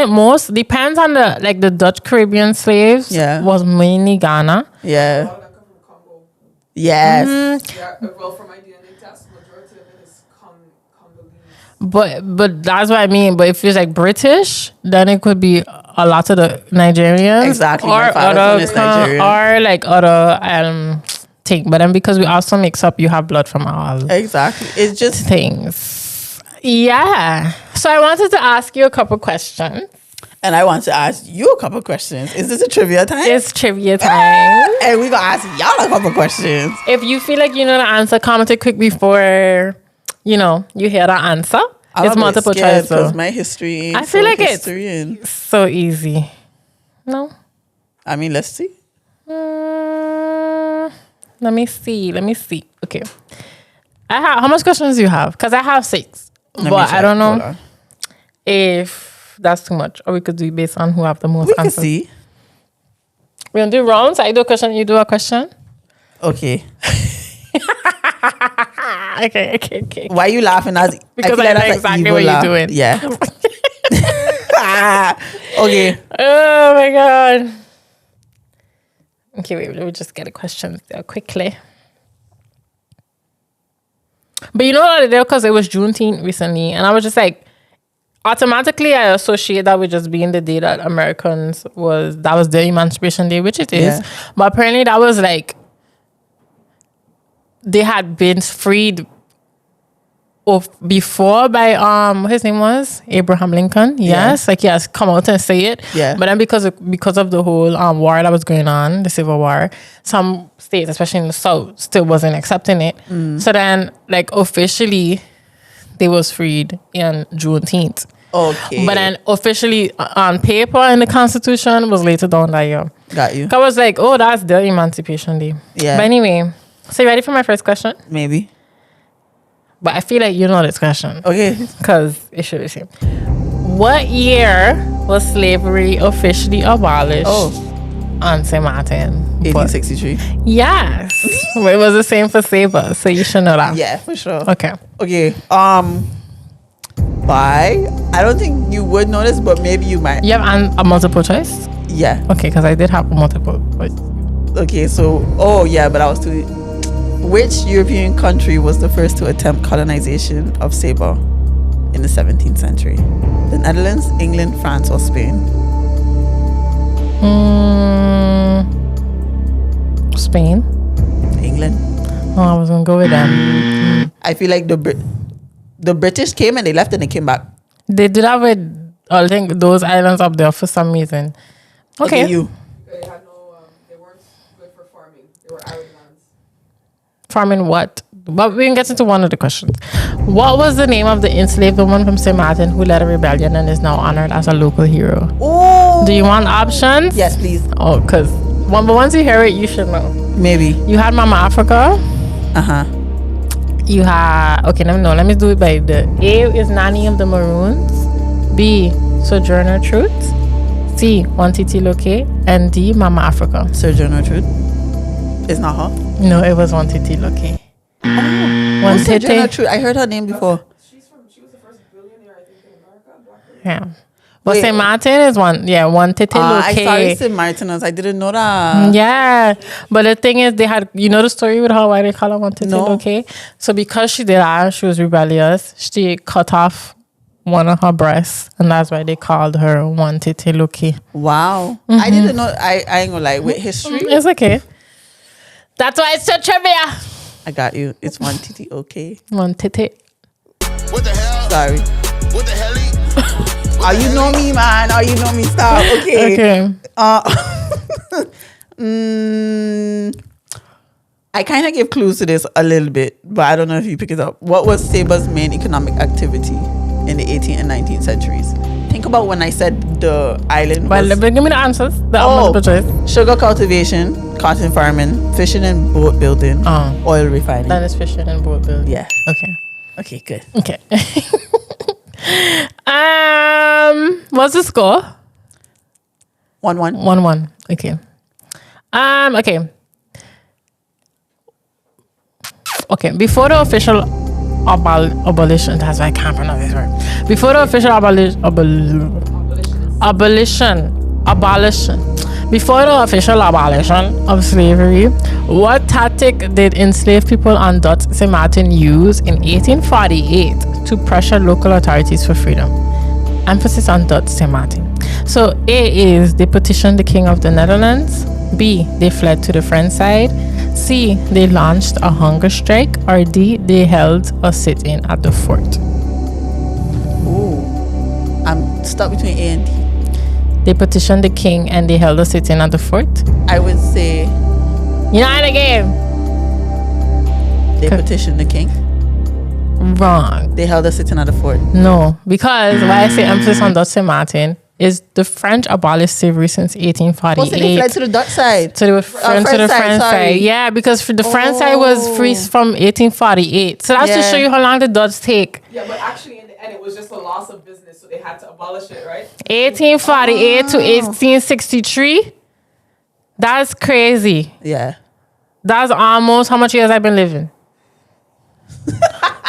Most depends on the Dutch Caribbean slaves. Yeah. Was mainly Ghana. Yeah. All that come from Congo. Yes. Yeah, well, from my DNA test, majority of it is Congolese. But that's what I mean. But if it's like British, then it could be a lot of the Nigerians. Exactly. Or My father's other one is Nigerian. or like other thing. But then because we also mix up, you have blood from all Exactly. It's just things. Yeah. So I wanted to ask you a couple questions. and I want to ask you a couple questions. Is this a trivia time? It's trivia time. And we're gonna ask y'all a couple questions. If you feel like you know the answer, comment it quick before you hear the answer. It's multiple choice because though. my history ain't I feel like it's it's so easy. No? I mean, let's see. Let me see. Okay. How much questions do you have? Because I have 6. Let me But check. I don't know Hold on. if that's too much. Or we could do it based on who have the most We can answers. see. We're going to do rounds. I do a question, you do a question. Okay. Okay. Why are you laughing? Because feel I know that's an exactly evil what you're laugh. doing. Yeah. Okay. Oh my God. Okay, wait, let me just get a question there quickly. But you know what I did? Because it was Juneteenth recently, and I was just like, automatically I associate that with just being the day that that was the Emancipation Day, which it is. Yeah. But apparently that was like, they had been freed before by his name was Abraham Lincoln. Yes, like he has come out and say it. Yeah. But then because of the whole war that was going on, the Civil War, some states, especially in the South, still wasn't accepting it. So then, like officially, they was freed in Juneteenth. Okay. But then officially on paper in the Constitution was later down that year. Got you. I was like, oh, that's the Emancipation Day. Yeah. But anyway, so you ready for my first question? Maybe. But I feel like you know this question. Okay. Because it should be the same. What year was slavery officially abolished on St. Maarten? 1863. Yes. Well, it was the same for Saba, so you should know that. Yeah, for sure. Okay. Okay. Why? I don't think you would know this, but maybe you might. You have a multiple choice? Yeah. Okay, because I did have a multiple choice. Okay, so but I was too. Which European country was the first to attempt colonization of Saba in the 17th century? The Netherlands, England, France, or Spain? Spain. England. Oh, I was gonna go with them. I feel like the British came and they left and they came back. They did that with I think those islands up there for some reason. Okay. You. They had they weren't good for farming. They were arid lands. Farming what? But we can get into one of the questions. What was the name of the enslaved woman from St. Maarten who led a rebellion and is now honored as a local hero? Oh. Do you want options? Yes, please. Oh, because but once you hear it, you should know. Maybe. You had Mama Africa. You had let me do it by the A is Nanny of the Maroons, B Sojourner Truth, C Wantiti Loke, and D Mama Africa. Sojourner Truth. It's not her. No, it was Wantiti Loke. Who's Sojourner Truth? I heard her name before. She was the first billionaire, I think, in America. Black woman. Yeah. But St. Maarten is Wantiti Loke. I started St. Martin's. I didn't know that. Yeah, but the thing is, they had, the story with her, why they call her Wantiti Loke? So because she did that, she was rebellious, she cut off one of her breasts, and that's why they called her Wantiti Loke. Wow. I didn't know. I ain't gonna lie. With history, It's okay. That's why it's a trivia. I got you. It's Wantiti. Okay. Wantiti. What the hell? Sorry. What the hell? Oh, you know me, man. Oh, you know me. Stop. Okay. Okay. I kind of give clues to this a little bit, but I don't know if you pick it up. What was Saba's main economic activity in in the 18th and 19th centuries? Think about when I said the island Well, was give me the answers. The multiple choice. sugar cultivation, cotton farming, fishing and boat building, oil refining. That is fishing and boat building. Yeah. Okay. Okay, good. Okay. What's the score? 1-1. 1-1. Okay. Okay. Okay. Before the official abolition, that's why I can't pronounce this word. Before the official abolition. Before the official abolition of slavery, what tactic did enslaved people on St. Maarten use in 1848 to pressure local authorities for freedom? Emphasis on St. Maarten. So A is they petitioned the King of the Netherlands. B, they fled to the French side. C, they launched a hunger strike. Or D, they held a sit-in at the fort. Ooh. I'm stuck between A and D. They petitioned the king and they held a sit-in at the fort. I would say You're not in the game. they petitioned the king. Wrong. They held a sitting at the fort. No, because why I say emphasis on St. Maarten is the French abolished slavery since 1848. Oh, so they fled to the Dutch side. So they were French to the French side. Yeah, because for the French side was free from 1848. So that's to show you how long the Dutch take. Yeah, but actually in the end it was just a loss of business, so they had to abolish it, right? 1848 to 1863. That's crazy. Yeah. That's almost how much years I've been living.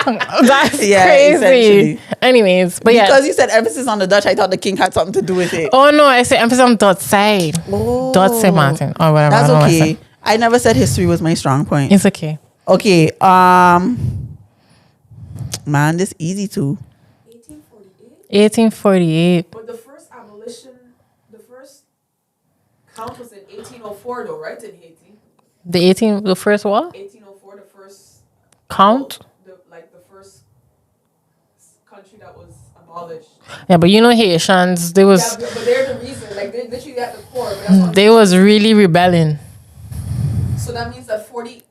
That's crazy. essentially. Anyways, but Because you said emphasis on the Dutch, I thought the king had something to do with it. Oh no, I said emphasis on Dutch side. Dutch St. Maarten or whatever. That's I don't know what I okay. said. I never said history was my strong point. It's okay. Okay. Man, this easy too. 1848. But the first abolition, the first count was in 1804 though, right? In Haiti. The first what? 1804, the first Count? the first country that was abolished. Yeah, but you know Haitians, they was Yeah, but they're the reason. Like they're literally at the core. But that's what they was really rebelling. so that means that 40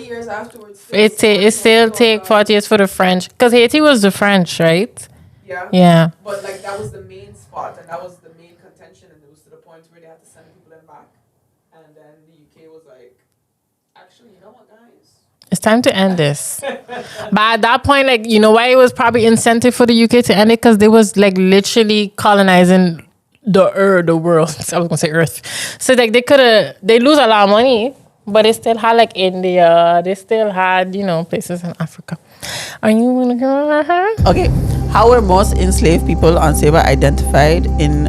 years afterwards. It still take 40 years for the French, because Haiti was the French, right? Yeah. Yeah. But like that was the main spot, and that was the main contention, and it was to the point where they had to send people in back, and then the UK was like, actually, you know what, guys? It's time to end this. But at that point, like, you know why it was probably incentive for the UK to end it? Because they was like literally colonizing the world. I was gonna say Earth. So like they lose a lot of money, but they still had like India. They still had, places in Africa. Are you gonna go with her? Okay. How were most enslaved people on Saba identified in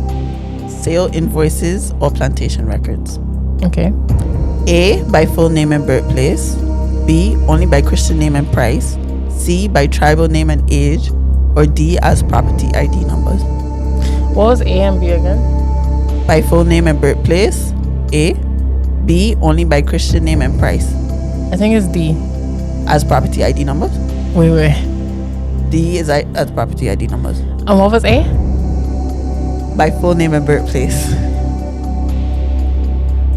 sale invoices or plantation records? Okay. A, by full name and birthplace. B, only by Christian name and price. C, by tribal name and age. Or D, as property ID numbers. What was A and B again? By full name and birthplace. A. B, only by Christian name and price. I think it's D. As property ID numbers. Wait. D is as property ID numbers. And what was A? By full name and birthplace.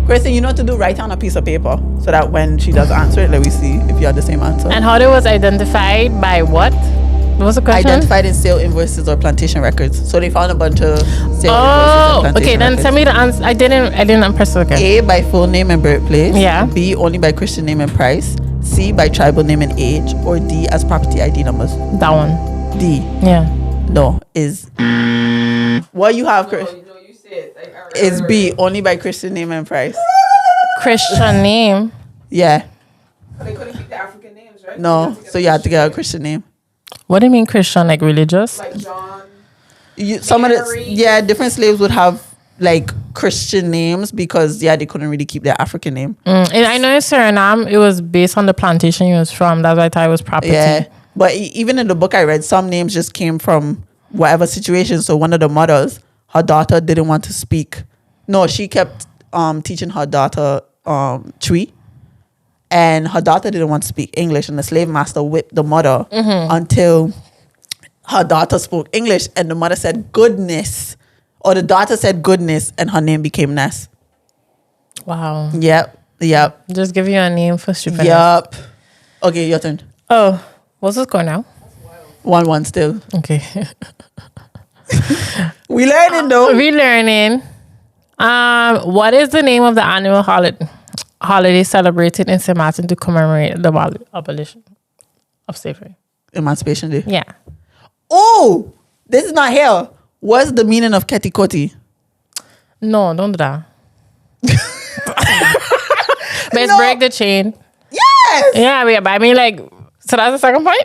Kristen, you know what to do? Write on a piece of paper so that when she does answer it, let me see if you have the same answer. And how they was identified by what? What was the question? Identified in sale invoices or plantation records. So they found a bunch of sale invoices and plantation okay. Then records. tell me the answer. I didn't press it again. A, by full name and birthplace. Yeah. B, only by Christian name and price. C, by tribal name and age. Or D, as property ID numbers. That one. D. Yeah. No, is what you have, Chris? No, you said Is B, only by Christian name and price. Christian name. Yeah. They couldn't keep the African names, right? No, so you had to get a Christian name. What do you mean Christian? Like religious? Like John. Some of Mary. the different slaves would have like Christian names because they couldn't really keep their African name. And I know in Suriname, it was based on the plantation he was from. That's why I thought it was property. Yeah, but even in the book I read, some names just came from whatever situation. So one of the mothers, her daughter didn't want to speak. No, she kept teaching her daughter Twi, and her daughter didn't want to speak English, and the slave master whipped the mother until her daughter spoke English, and the mother said goodness, or the daughter said goodness, and her name became Ness. Wow. Yep. Just give you a name for stupid. Yep. Okay, your turn. Oh, what's this going now? 1-1 still. Okay. We learning though. Relearning. What is the name of the annual holiday celebrated in St. Maarten to commemorate the abolition of slavery? Emancipation Day. Yeah. Oh, this is not here. What's the meaning of ketikoti? No, don't do that. Let's No. break the chain. Yes. Yeah, but I mean, like, so that's the second point?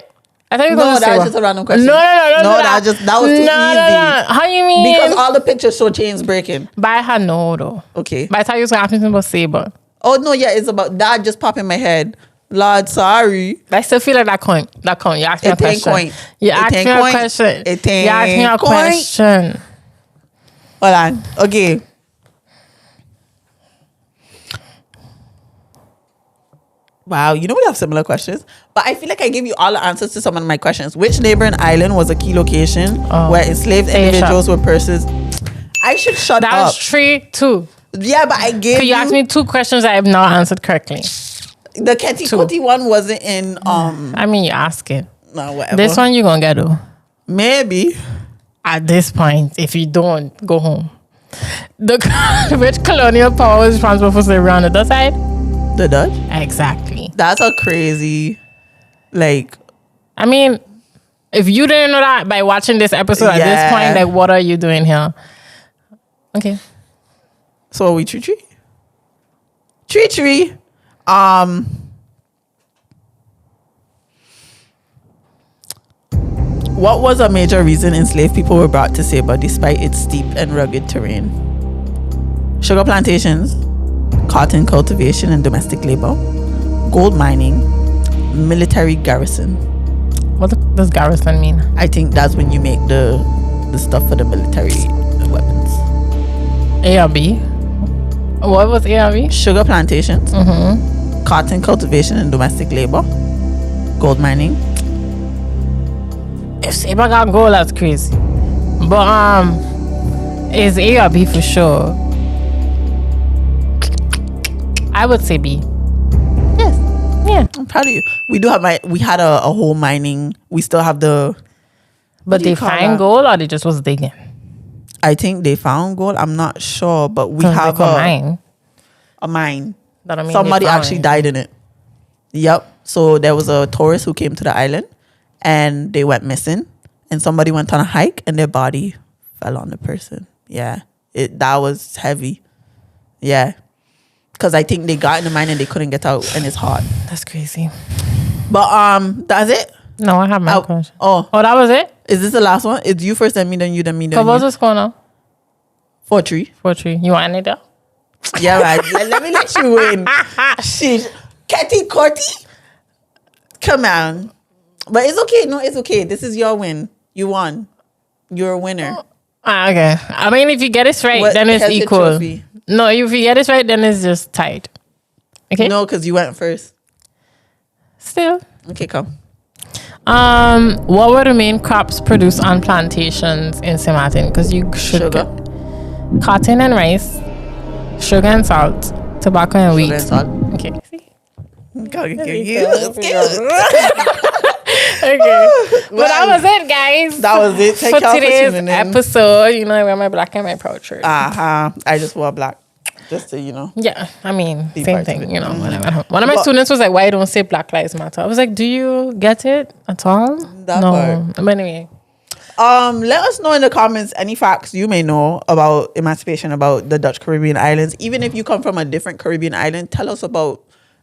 I thought you were No, going to say that was what? just a random question. No, No, that was too easy. No. How you mean? Because all the pictures show chains breaking. But I had no, though. Okay. But I thought you was going to ask me something about saber. Oh no, yeah, it's about that just popped in my head. Lord, sorry. I still feel like that coin. You asked me a It ain't question. coin. You It asked ain't me a coin. question. It You asked me a ain't coin. question. Hold on. Okay. Wow, you know we have similar questions, but I feel like I gave you all the answers to some of my questions. Which neighboring island was a key location where enslaved Say individuals were persons? I should shut That up. was 3-2. Yeah, but I gave You asked me 2 questions I have not answered correctly. the Ketikoti one wasn't in I mean, you ask it. no whatever. This one you gonna get though. Maybe. At this point, if you don't, go home. Which colonial power was responsible for slavery on the other side? The Dutch? Exactly. That's a crazy like I mean, if you didn't know that by watching this episode at this Yeah. point, like, what are you doing here? Okay. so are we tree? What was a major reason enslaved people were brought to Saba despite its steep and rugged terrain? Sugar plantations, cotton cultivation and domestic labor, gold mining, military garrison. What does garrison mean? I think that's when you make the stuff for the military weapons. A or B? What was A or B? Sugar plantations, cotton cultivation and domestic labor, gold mining. If Saber got gold, that's crazy. But is A or B for sure? I would say B. Yes. Yeah. I'm proud of you. We had a whole mining. We still have the. But do you they call find that? gold or they just was digging? I think they found gold. I'm not sure, but we 'Cause have they could mine. a mine. That don't mean Somebody they found actually it. died in it. Yep. So there was a tourist who came to the island, and they went missing. And somebody went on a hike, and their body fell on the person. Yeah, that was heavy. Yeah, because I think they got in the mine and they couldn't get out, and it's hot. That's crazy. But that's it. No, I have my question. Oh, Oh, that was it? is this the last one? It's you first, then me, then you, then me, then So what's you. the score now? 4-3. 4-3. You want any there? Yeah, right. Let me let you win. Shit. Ketty Corty? Come on. But it's okay. No, it's okay. This is your win. You won. You're a winner. Okay. I mean, if you get it right, What- then it's here's your equal. trophy. No, if you get it right, then it's just tied. Okay? No, because you went first. Still. Okay, come. What were the main crops produced on plantations in St. Maarten? Because you should Sugar. get cotton and rice, sugar and salt, tobacco and wheat. Sugar and salt. Okay. See? Okay. Okay. But that was it, guys. That was it. Thank for y'all for today's tuning in. episode. You know, I wear my black and my proud shirt. I just wore black. Just to, Yeah, I mean, Be same part of thing, it. you know, whatever. One of my But- students was like, why you don't say Black Lives Matter? I was like, do you get it at all? That no. part. But anyway, let us know in the comments any facts you may know about emancipation, about the Dutch Caribbean islands. Even if you come from a different Caribbean island, tell us about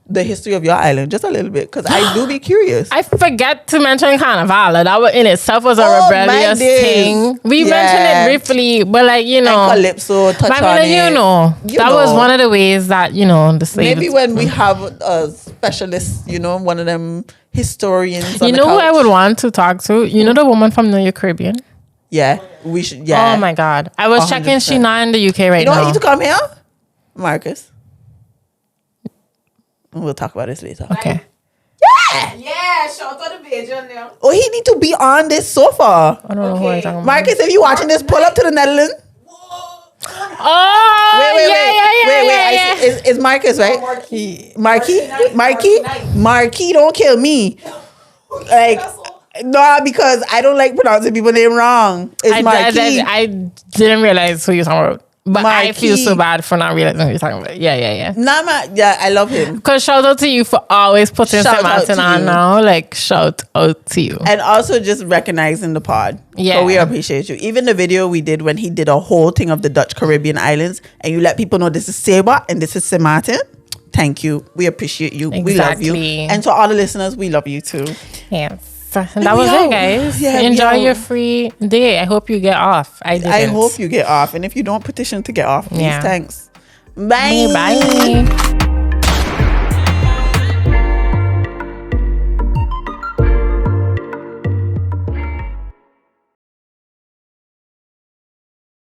the history of your island just a little bit, because I do be curious. I forget to mention Carnival. That was, in itself was a Oh, rebellious my days. thing. We Yeah. mentioned it briefly, but like, you know. And Calypso, touch but on I mean, it. you know, You that was know. one of the ways that, you know, the slaves. Maybe when we have a specialist, you know, one of them historians. on You the know who I couch. would want to talk to? You know the woman from New York Caribbean? Yeah, we should. Yeah. Oh my God. I was checking, she 100%. not in the UK right You don't now. need to come here, Marcus. We'll talk about this later. Okay. Yeah, shout out the Bajan now. Oh, he need to be on this sofa. I don't know who I'm Okay. talking about. Marcus, if you watching this, pull up to the Netherlands. Oh, yeah. It's Marcus, right? Marquis, don't kill me. Like, No, because I don't like pronouncing people's name wrong. It's Marquis. I didn't realize who you're talking about. But I feel Marquis. so bad for not realizing who you're talking about. Yeah. Yeah, I love him. Because shout out to you for always putting Shout St. out Maarten to on you. now. Like, shout out to you. And also just recognizing the pod. Yeah. So we appreciate you. Even the video we did when he did a whole thing of the Dutch Caribbean islands and you let people know this is Saba and this is Sint Maarten. Thank you. We appreciate you. We love you. Exactly. And to all the listeners, we love you too. Yes. And that was we it, out. guys. Yeah, we Enjoy out. your free day. I hope you get off. I hope you get off. And if you don't petition to get off, please, Yeah. thanks. Bye. Bye.